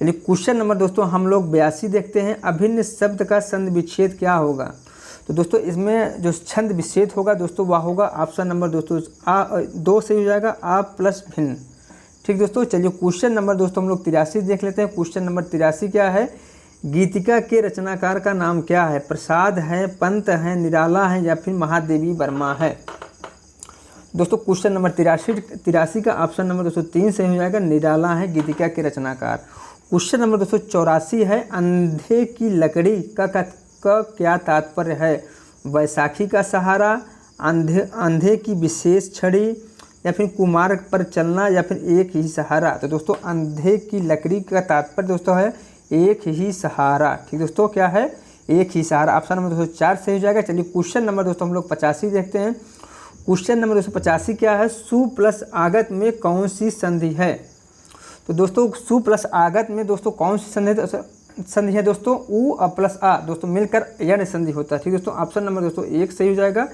चलिए क्वेश्चन नंबर दोस्तों हम लोग 82 देखते हैं। अभिन्न शब्द का छंद विच्छेद क्या होगा? तो दोस्तों इसमें जो छंद विच्छेद होगा दोस्तों वह होगा ऑप्शन नंबर दोस्तों 2 से हो जाएगा, आ प्लस भिन्न। ठीक दोस्तों, चलिए क्वेश्चन नंबर दोस्तों हम लोग 83 देख लेते हैं। क्वेश्चन नंबर 83 क्या है? गीतिका के रचनाकार का नाम क्या है? प्रसाद है, पंत है, निराला है या फिर महादेवी वर्मा है? दोस्तों क्वेश्चन नंबर 83 का ऑप्शन नंबर दोस्तों 3 से हो जाएगा, निराला है गीतिका के रचनाकार। क्वेश्चन नंबर दोस्तों 84 है, अंधे की लकड़ी का क्या तात्पर्य है? वैशाखी का सहारा, अंधे की विशेष छड़ी या फिर कुमार पर चलना या फिर एक ही सहारा? तो दोस्तों अंधे की लकड़ी का तात्पर्य दोस्तों है एक ही सहारा। ठीक दोस्तों, क्या है? एक ही सहारा। ऑप्शन नंबर दोस्तों 4 से हो जाएगा। चलिए क्वेश्चन नंबर दोस्तों हम लोग 85 देखते हैं। क्वेश्चन नंबर 285 क्या है? सु प्लस आगत में कौन सी संधि है? तो दोस्तों सु प्लस आगत में दोस्तों कौन सी संधि है दोस्तों? उ प्लस आ दोस्तों मिलकर यण संधि होता है। ठीक दोस्तों, ऑप्शन नंबर दोस्तों 1 सही हो जाएगा,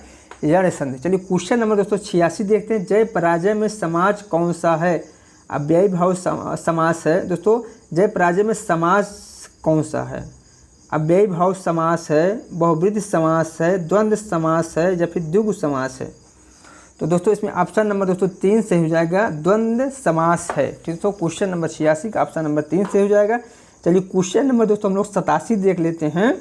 यण संधि। चलिए क्वेश्चन नंबर दोस्तों 86 देखते हैं। जय पराजय में समाज कौन सा है? अव्ययी भाव समास है दोस्तों। जय पराजय में समास कौन सा है? अव्ययी भाव समास है, बहुब्रीहि समास है, द्वंद्व समास है या फिर द्विगु समास है? तो दोस्तों इसमें ऑप्शन नंबर दोस्तों 3 से हो जाएगा, द्वंद्व समास है। ठीक दोस्तों, क्वेश्चन नंबर 86 का ऑप्शन नंबर 3 से हो जाएगा। चलिए क्वेश्चन नंबर दोस्तों हम लोग 87 देख लेते हैं।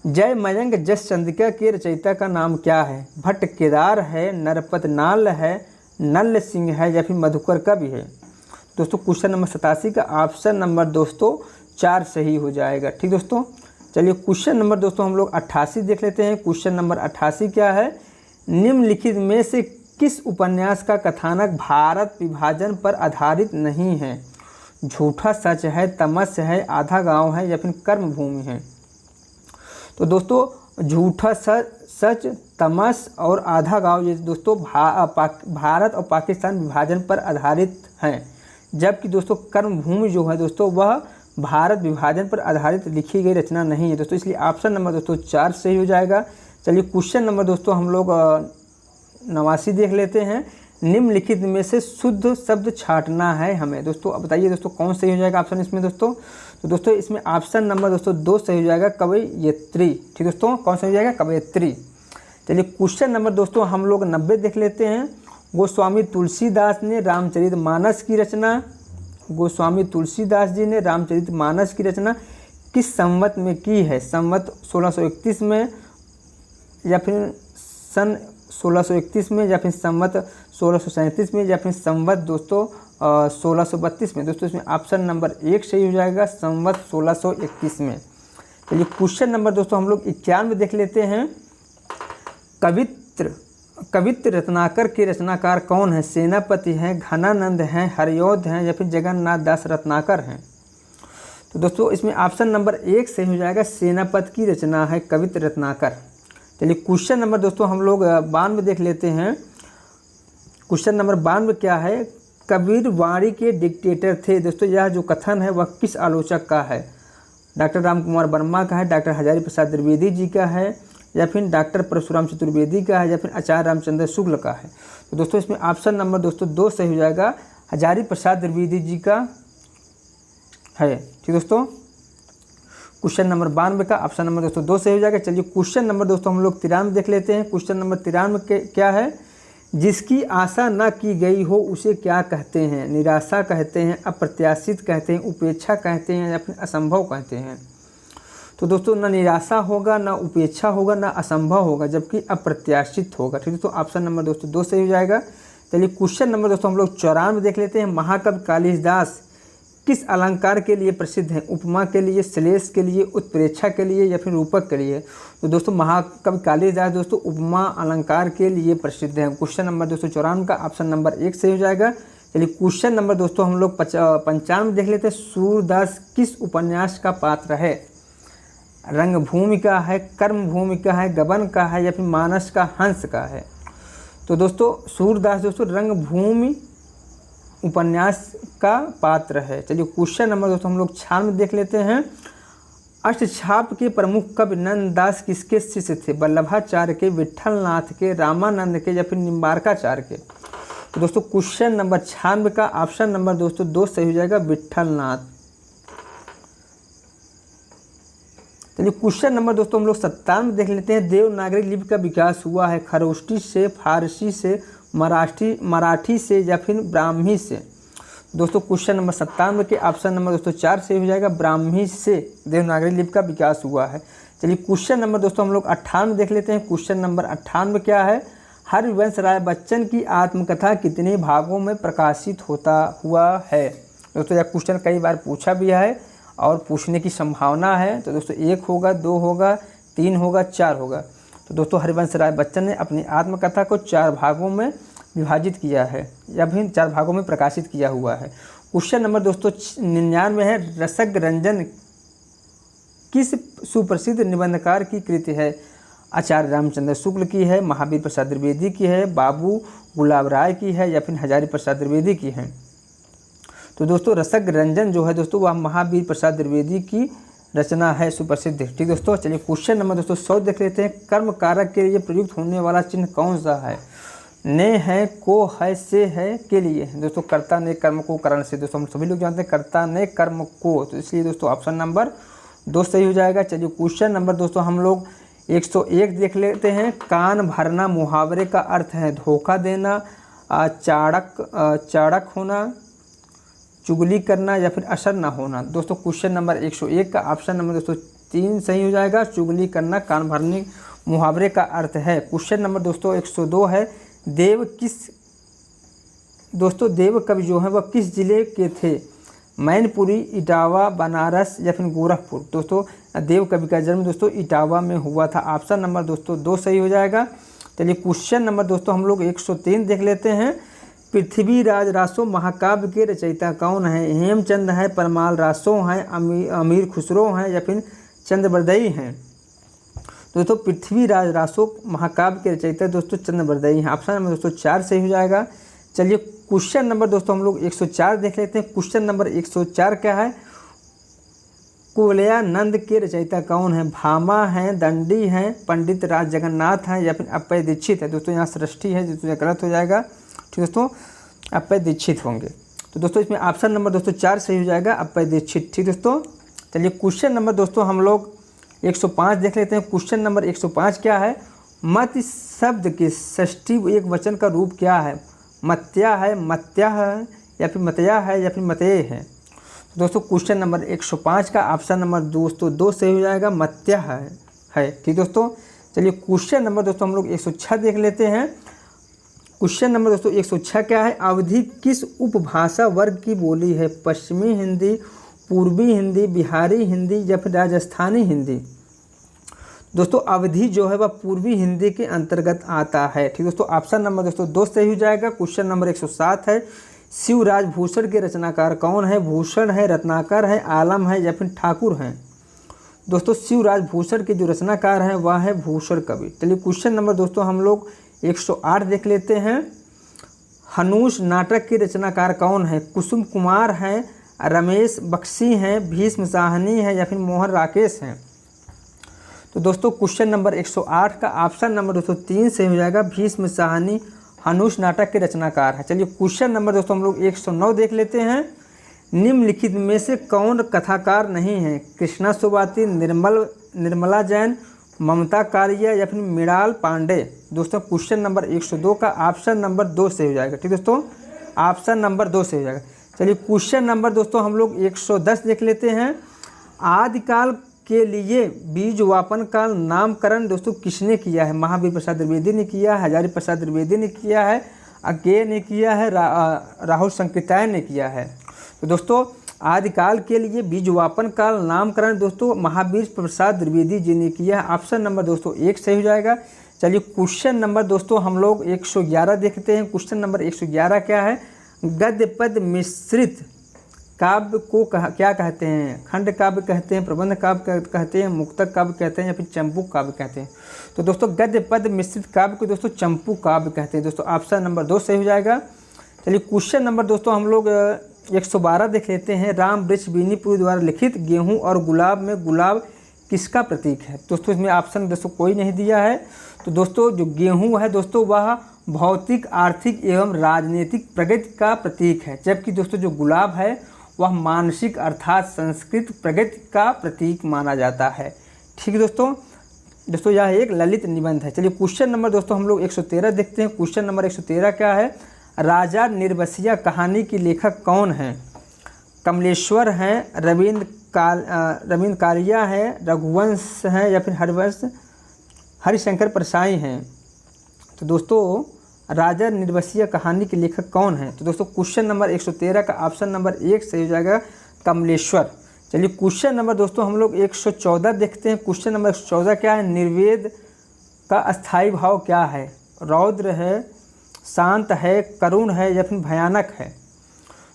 जय मयंक जस चंद्रिका के रचयिता का नाम क्या है? भट्ट केदार है, नरपत नाल है, नल्ल सिंह है या फिर मधुकर कवि है? दोस्तों क्वेश्चन नंबर 87 का ऑप्शन नंबर दोस्तों 4 सही हो जाएगा। ठीक दोस्तों, चलिए क्वेश्चन नंबर दोस्तों हम लोग 88 देख लेते हैं। क्वेश्चन नंबर 88 क्या है? निम्नलिखित में से किस उपन्यास का कथानक भारत विभाजन पर आधारित नहीं है? झूठा सच है, तमस है, आधा गांव है या फिर कर्मभूमि है? तो दोस्तों झूठा सच, तमस और आधा गांव ये दोस्तों भारत और पाकिस्तान विभाजन पर आधारित हैं, जबकि दोस्तों कर्मभूमि जो है दोस्तों वह भारत विभाजन पर आधारित लिखी गई रचना नहीं है दोस्तों। इसलिए ऑप्शन नंबर दोस्तों 4 सही हो जाएगा। चलिए क्वेश्चन नंबर दोस्तों हम लोग 89 देख लेते हैं। निम्नलिखित में से शुद्ध शब्द छांटना है हमें। दोस्तों अब बताइए दोस्तों कौन सही हो जाएगा ऑप्शन इसमें दोस्तों? तो दोस्तों इसमें ऑप्शन नंबर दोस्तों 2 सही हो जाएगा, कवयित्री। ठीक दोस्तों, कौन सही हो जाएगा? कवयित्री। चलिए क्वेश्चन नंबर दोस्तों हम लोग 90 देख लेते हैं। गोस्वामी तुलसीदास ने रामचरितमानस की रचना गोस्वामी तुलसीदास जी ने रामचरितमानस की रचना किस संवत में की है? संवत 1631 में या फिर सन 1631 में या फिर संवत 1637 में या फिर संवत दोस्तों 1632 में? दोस्तों इसमें ऑप्शन नंबर 1 सही हो जाएगा, संवत 1631 में। चलिए क्वेश्चन नंबर दोस्तों हम लोग 91 देख लेते हैं। कवित्र रत्नाकर के रचनाकार कौन है? सेनापति हैं, घनानंद हैं, हरिऔध हैं या फिर जगन्नाथ दास रत्नाकर हैं? तो दोस्तों इसमें ऑप्शन नंबर 1 सही हो जाएगा, सेनापति की रचना है कवित्र रत्नाकर। चलिए क्वेश्चन नंबर दोस्तों हम लोग 92 देख लेते हैं। क्वेश्चन नंबर 92 क्या है? कबीर वाणी के डिक्टेटर थे। दोस्तों यह जो कथन है वह किस आलोचक का है? डॉक्टर राम कुमार वर्मा का है, डॉक्टर हजारी प्रसाद द्विवेदी जी का है या फिर डॉक्टर परशुराम चतुर्वेदी का है या फिर आचार्य रामचंद्र शुक्ल का है? तो दोस्तों इसमें ऑप्शन नंबर दोस्तों 2 सही हो जाएगा, हजारी प्रसाद द्विवेदी जी का है। ठीक दोस्तों, क्वेश्चन नंबर 92 का ऑप्शन नंबर दोस्तों 2 सही हो जाएगा। चलिए क्वेश्चन नंबर दोस्तों हम लोग 93 देख लेते हैं। क्वेश्चन नंबर 93 क्या है? जिसकी आशा न की गई हो उसे क्या कहते हैं? निराशा कहते हैं, अप्रत्याशित कहते हैं, उपेक्षा कहते हैं या फिर असंभव कहते हैं? तो दोस्तों ना निराशा होगा, ना उपेक्षा होगा, ना असंभव होगा, जबकि अप्रत्याशित होगा। ठीक है, तो ऑप्शन नंबर दोस्तों 2 सही हो जाएगा। चलिए क्वेश्चन नंबर दोस्तों हम लोग 94 देख लेते हैं। महाकवि कालिदास किस अलंकार के लिए प्रसिद्ध है? उपमा के लिए, श्लेष के लिए, उत्प्रेक्षा के लिए या फिर रूपक के लिए? तो दोस्तों महाकवि कालिदास दोस्तों उपमा अलंकार के लिए प्रसिद्ध है। क्वेश्चन नंबर दोस्तों 94 का ऑप्शन नंबर 1 सही हो जाएगा। चलिए क्वेश्चन नंबर दोस्तों हम लोग 95 देख लेते हैं। सूरदास किस उपन्यास का पात्र है? रंगभूमि का है, कर्मभूमि का है, गबन का है या फिर मानस का हंस का है? तो दोस्तों सूरदास दोस्तों रंगभूमि उपन्यास का पात्र है। चलिए क्वेश्चन नंबर दोस्तों हम लोग 96 देख लेते हैं। अष्टछाप के प्रमुख कवि नंददास किसके शिष्य थे? वल्लभाचार्य के, विट्ठलनाथ के, रामानंद के या फिर निम्बारकाचार्य के? तो दोस्तों क्वेश्चन नंबर 96 का ऑप्शन नंबर दोस्तों 2 सही हो जाएगा, विट्ठलनाथ। चलिए क्वेश्चन नंबर दोस्तों हम लोग 97 देख लेते हैं। देवनागरी लिपि का विकास हुआ है खरोष्टी से, फारसी से, मराठी से या फिर ब्राह्मी से? दोस्तों क्वेश्चन नंबर 97 के ऑप्शन नंबर दोस्तों 4 से हो जाएगा, ब्राह्मी से देवनागरी लिपि का विकास हुआ है। चलिए क्वेश्चन नंबर दोस्तों हम लोग 98 देख लेते हैं। क्वेश्चन नंबर 98 क्या है? हरिवंश राय बच्चन की आत्मकथा कितने भागों में प्रकाशित हुआ है? दोस्तों यह क्वेश्चन कई बार पूछा भी है और पूछने की संभावना है। तो दोस्तों 1 होगा, 2 होगा, 3 होगा, 4 होगा। तो दोस्तों हरिवंश राय बच्चन ने अपनी आत्मकथा को 4 भागों में विभाजित किया है या फिर 4 भागों में प्रकाशित किया हुआ है। क्वेश्चन नंबर दोस्तों 99 है। रसक रंजन किस सुप्रसिद्ध निबंधकार की कृति है? आचार्य रामचंद्र शुक्ल की है, महावीर प्रसाद द्विवेदी की है, बाबू गुलाब राय की है या फिर हजारी प्रसाद द्विवेदी की है? तो दोस्तों रसक रंजन जो है दोस्तों वह महावीर प्रसाद द्विवेदी की रचना है, सुप्रसिद्ध। ठीक दोस्तों, चलिए क्वेश्चन नंबर दोस्तों 100 देख लेते हैं। कर्म कारक के लिए प्रयुक्त होने वाला चिन्ह कौन सा है? ने है, को है, से है, के लिए? दोस्तों कर्ता ने कर्म को करण से, दोस्तों हम सभी लोग जानते हैं कर्ता ने कर्म को, तो इसलिए दोस्तों ऑप्शन नंबर 2 सही हो जाएगा। चलिए क्वेश्चन नंबर दोस्तों हम लोग 101 देख लेते हैं। कान भरना मुहावरे का अर्थ है धोखा देना, चाड़क होना, चुगली करना या फिर असर ना होना? दोस्तों क्वेश्चन नंबर 101 का ऑप्शन नंबर दोस्तों 3 सही हो जाएगा। चुगली करना, कान भरने मुहावरे का अर्थ है। क्वेश्चन नंबर दोस्तों 102 है, देव कवि जो है वह किस जिले के थे? मैनपुरी, इटावा, बनारस या फिर गोरखपुर। दोस्तों देव कवि का जन्म दोस्तों इटावा में हुआ था। ऑप्शन नंबर दोस्तों 2 सही हो जाएगा। चलिए क्वेश्चन नंबर दोस्तों हम लोग 103 देख लेते हैं। पृथ्वीराज रासो महाकाव्य के रचयिता कौन है? हेमचंद है, परमाल रासो हैं, अमीर खुसरो हैं या फिर चंद्रबरदई हैं। दोस्तों पृथ्वीराज रासो महाकाव्य के रचयिता दोस्तों चंद्रबरदई हैं। ऑप्शन नंबर दोस्तों 4 सही हो जाएगा। चलिए क्वेश्चन नंबर दोस्तों हम लोग 104 देख लेते हैं। क्वेश्चन नंबर 104 क्या है? कुवलयानंद के रचयिता कौन है? भामा हैं, दंडी हैं, पंडित राज जगन्नाथ हैं या फिर अप्पय दीक्षित है। दोस्तों यहाँ सृष्टि है जो गलत हो जाएगा। ठीक दोस्तों, अप्पय दीक्षित होंगे। तो दोस्तों इसमें ऑप्शन नंबर दोस्तों 4 सही हो जाएगा, अप्पय दीक्षित। ठीक दोस्तों, चलिए क्वेश्चन नंबर दोस्तों हम लोग 105 देख लेते हैं। क्वेश्चन नंबर 105 क्या है? मत शब्द के षष्ठी एक वचन का रूप क्या है? मत्या है, मत्या है या फिर मतया है या फिर मतये है। दोस्तों क्वेश्चन नंबर 105 का ऑप्शन नंबर दोस्तों 2 सही हो जाएगा, मत्या है। ठीक दोस्तों, चलिए क्वेश्चन नंबर दोस्तों हम लोग 106 देख लेते हैं। क्वेश्चन नंबर दोस्तों 106 क्या है? अवधी किस उपभाषा वर्ग की बोली है? पश्चिमी हिंदी, पूर्वी हिंदी, बिहारी हिंदी या फिर राजस्थानी हिंदी। दोस्तों अवधी जो है वह पूर्वी हिंदी के अंतर्गत आता है। ठीक दोस्तों, ऑप्शन नंबर दोस्तों 2 सही हो जाएगा। क्वेश्चन नंबर 107 है, शिवराज भूषण के रचनाकार कौन है? भूषण है, रत्नाकर है, आलम है या फिर ठाकुर हैं। दोस्तों शिवराज भूषण के जो रचनाकार हैं वह है भूषण कवि। चलिए क्वेश्चन नंबर दोस्तों हम लोग 108 देख लेते हैं। हनुष नाटक के रचनाकार कौन है? कुसुम कुमार हैं, रमेश बख्शी हैं, भीष्म साहनी हैं या फिर मोहन राकेश हैं। तो दोस्तों क्वेश्चन नंबर 108 का ऑप्शन नंबर दोस्तों 3 से हो जाएगा, भीष्म साहनी हनुष नाटक के रचनाकार है। चलिए क्वेश्चन नंबर दोस्तों हम लोग 109 देख लेते हैं। निम्नलिखित में से कौन कथाकार नहीं है? कृष्णा सुबाती, निर्मला जैन, ममता कालिया या फिर मृणाल पांडे। दोस्तों क्वेश्चन नंबर 102 का ऑप्शन नंबर 2 से हो जाएगा। ठीक दोस्तों, ऑप्शन नंबर 2 से हो जाएगा। चलिए क्वेश्चन नंबर दोस्तों हम लोग 110 देख लेते हैं। आदिकाल के लिए बीजवापन का नामकरण दोस्तों किसने किया है? महावीर प्रसाद द्विवेदी ने किया है, हजारी प्रसाद द्विवेदी ने किया है, अज्ञेय ने किया है, राहुल संकृताय ने किया है। तो दोस्तों आदिकाल के लिए बीजवापन का नामकरण दोस्तों महावीर प्रसाद द्विवेदी जी ने किया है। ऑप्शन नंबर दोस्तों 1 सही हो जाएगा। चलिए क्वेश्चन नंबर दोस्तों हम लोग 111 देखते हैं। क्वेश्चन नंबर 111 क्या है? गद्य पद मिश्रित काव्य को क्या कहते हैं? खंड काव्य कहते हैं, प्रबंध काव्य कहते हैं, मुक्तक काव्य कहते हैं या फिर चंपू काव्य कहते हैं। तो दोस्तों गद्य पद मिश्रित काव्य को दोस्तों चंपू काव्य कहते हैं। दोस्तों ऑप्शन नंबर 2 सही हो जाएगा। चलिए क्वेश्चन नंबर दोस्तों हम लोग 112 देख लेते हैं। राम वृक्ष बीनीपुरी द्वारा लिखित गेहूँ और गुलाब में गुलाब किसका प्रतीक है? दोस्तों इसमें ऑप्शन दोस्तों कोई नहीं दिया है। तो दोस्तों जो गेहूँ है दोस्तों वह भौतिक, आर्थिक एवं राजनीतिक प्रगति का प्रतीक है, जबकि दोस्तों जो गुलाब है वह मानसिक अर्थात संस्कृत प्रगति का प्रतीक माना जाता है। ठीक है दोस्तों यह एक ललित निबंध है। चलिए क्वेश्चन नंबर दोस्तों हम लोग 113 देखते हैं। क्वेश्चन नंबर 113 क्या है? राजा निर्बसिया कहानी के लेखक कौन हैं? कमलेश्वर हैं, रविंद्र कालिया हैं, रघुवंश हैं या फिर हरिशंकर परसाई हैं। तो दोस्तों राजा निर्बसिया कहानी के लेखक कौन है? तो दोस्तों क्वेश्चन नंबर 113 का ऑप्शन नंबर 1 सही हो जाएगा, कमलेश्वर। चलिए क्वेश्चन नंबर दोस्तों हम लोग 114 देखते हैं। क्वेश्चन नंबर 114 क्या है? निर्वेद का अस्थायी भाव क्या है? रौद्र है, शांत है, करुण है या फिर भयानक है।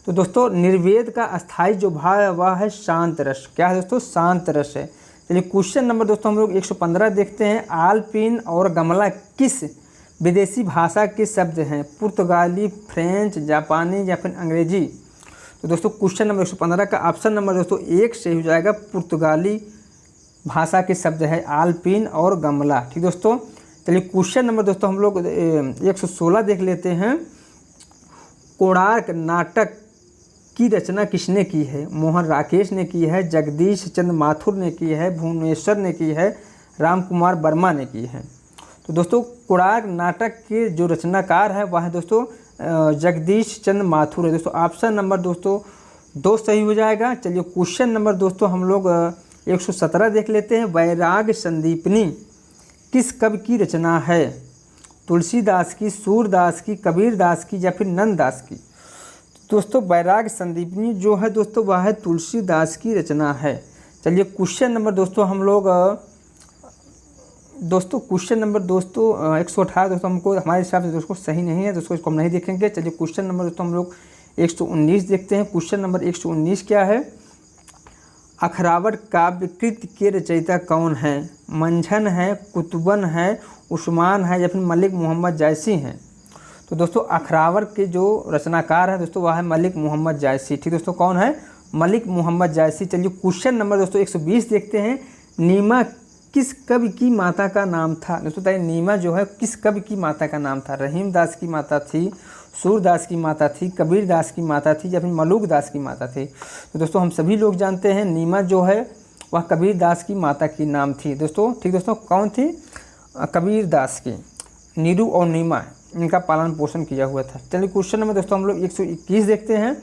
तो दोस्तों निर्वेद का अस्थायी जो भाव है वह है शांत रस। क्या है दोस्तों? शांत रस है। चलिए क्वेश्चन नंबर दोस्तों हम लोग 115 देखते हैं। आलपीन और गमला किस विदेशी भाषा के शब्द हैं? पुर्तगाली, फ्रेंच, जापानी या फिर अंग्रेजी। तो दोस्तों क्वेश्चन नंबर 115 का ऑप्शन नंबर दोस्तों 1 सही हो जाएगा, पुर्तगाली भाषा के शब्द है आलपीन और गमला। ठीक दोस्तों, चलिए क्वेश्चन नंबर दोस्तों हम लोग 116 देख लेते हैं। कोणार्क नाटक की रचना किसने की है? मोहन राकेश ने की है, जगदीश चंद्र माथुर ने की है, भुवनेश्वर ने की है, राम कुमार वर्मा ने की है। तो दोस्तों कोणार्क नाटक के जो रचनाकार है वह है दोस्तों जगदीश चंद्र माथुर है। दोस्तों ऑप्शन नंबर दोस्तों 2 सही हो जाएगा। चलिए क्वेश्चन नंबर दोस्तों हम लोग 117 देख लेते हैं, वैराग संदीपनी किस कवि की रचना है? तुलसीदास की, सूरदास की, कबीरदास की या फिर नंददास की? दोस्तों वैराग संदीपनी जो है दोस्तों वह है तुलसीदास की रचना है। चलिए क्वेश्चन नंबर दोस्तों हम लोग क्वेश्चन नंबर 118 दोस्तों हमको हमारे हिसाब से दोस्तों सही नहीं है दोस्तों, इसको हम नहीं देखेंगे। चलिए क्वेश्चन नंबर दोस्तों हम लोग 119 देखते हैं। क्वेश्चन नंबर 119 क्या है? अखरावट काव्यकृत के रचयिता कौन है? मंझन है, कुतुबन है, उस्मान है या फिर मलिक मोहम्मद जायसी हैं? तो दोस्तों अखरावट के जो रचनाकार है दोस्तों वह है मलिक मोहम्मद जायसी। ठीक दोस्तों, कौन है? मलिक मोहम्मद जायसी। चलिए क्वेश्चन नंबर दोस्तों 120 देखते हैं। नीमा किस कवि की माता का नाम था? दोस्तों बताइए नीमा जो है किस कवि की माता का नाम था? रहीम दास की माता थी, सूरदास की माता थी, कबीर दास की माता थी या फिर मलूक दास की माता थी? तो दोस्तों हम सभी लोग जानते हैं नीमा जो है वह कबीर दास की माता की नाम थी दोस्तों। ठीक दोस्तों, कौन थी? कबीर दास की। नीरू और नीमा इनका पालन पोषण किया हुआ था। चलिए क्वेश्चन नंबर दोस्तों हम लोग 121 देखते हैं।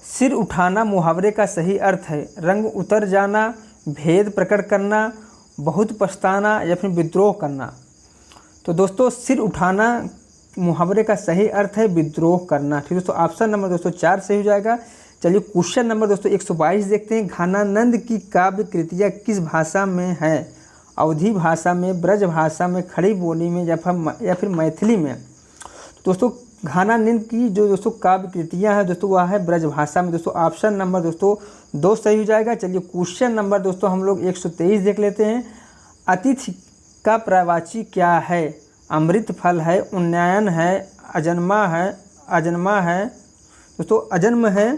सिर उठाना मुहावरे का सही अर्थ है? रंग उतर जाना, भेद प्रकट करना, बहुत पछताना या फिर विद्रोह करना? तो दोस्तों सिर उठाना मुहावरे का सही अर्थ है विद्रोह करना। ठीक दोस्तों, ऑप्शन नंबर दोस्तों 4 सही हो जाएगा। चलिए क्वेश्चन नंबर दोस्तों 122 देखते हैं। घनानंद की काव्य कृतियाँ किस भाषा में है? अवधी भाषा में, ब्रज भाषा में, खड़ी बोली में या फिर मैथिली में? दोस्तों घनानंद की जो दोस्तों काव्य कृतियाँ हैं दोस्तों वह है ब्रज भाषा में। दोस्तों ऑप्शन नंबर दोस्तों 2 सही हो जाएगा। चलिए क्वेश्चन नंबर दोस्तों हम लोग 123 देख लेते हैं। अतिथि का पर्यायवाची क्या है? अमृत फल है, उन्नयन है, अजन्मा है दोस्तों, अजन्म है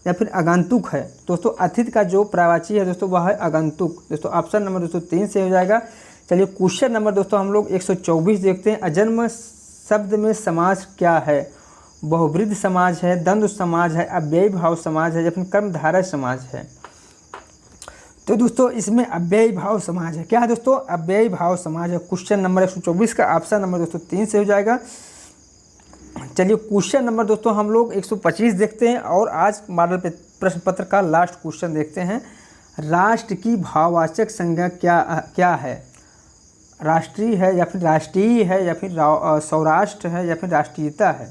या फिर आगंतुक है? दोस्तों अतिथि का जो पर्यायवाची है दोस्तों वह है आगंतुक। दोस्तों ऑप्शन नंबर दोस्तों 3 से हो जाएगा। चलिए क्वेश्चन नंबर दोस्तों हम लोग 124 देखते हैं। अजन्म शब्द में समाज क्या है? बहुब्रीहि समाज है, द्वंद्व समाज है, अव्ययी भाव समाज है या फिर कर्मधारय समाज है? तो दोस्तों इसमें अव्ययी भाव समाज है। क्या है दोस्तों? अव्ययी भाव समाज है। क्वेश्चन नंबर 124 का ऑप्शन नंबर दोस्तों 3 से हो जाएगा। चलिए क्वेश्चन नंबर दोस्तों हम लोग 125 देखते हैं और आज मॉडल प्रश्न पत्र का लास्ट क्वेश्चन देखते हैं। राष्ट्र की भाववाचक संज्ञा क्या है? राष्ट्रीय है या फिर राष्ट्रीय है या फिर सौराष्ट्र है या फिर राष्ट्रीयता है?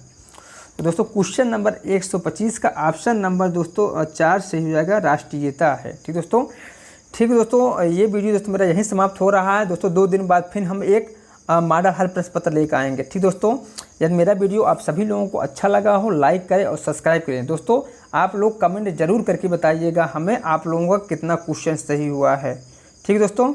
तो दोस्तों क्वेश्चन नंबर 125 का ऑप्शन नंबर दोस्तों 4 सही हो जाएगा, राष्ट्रीयता है। ठीक दोस्तों, ठीक है दोस्तों, ये वीडियो दोस्तों मेरा यहीं समाप्त हो रहा है दोस्तों। 2 दिन बाद फिर हम एक मॉडल हल प्रश्न पत्र लेकर आएंगे। ठीक दोस्तों, यदि मेरा वीडियो आप सभी लोगों को अच्छा लगा हो लाइक करें और सब्सक्राइब करें। दोस्तों आप लोग कमेंट जरूर करके बताइएगा हमें आप लोगों का कितना क्वेश्चन सही हुआ है। ठीक दोस्तों।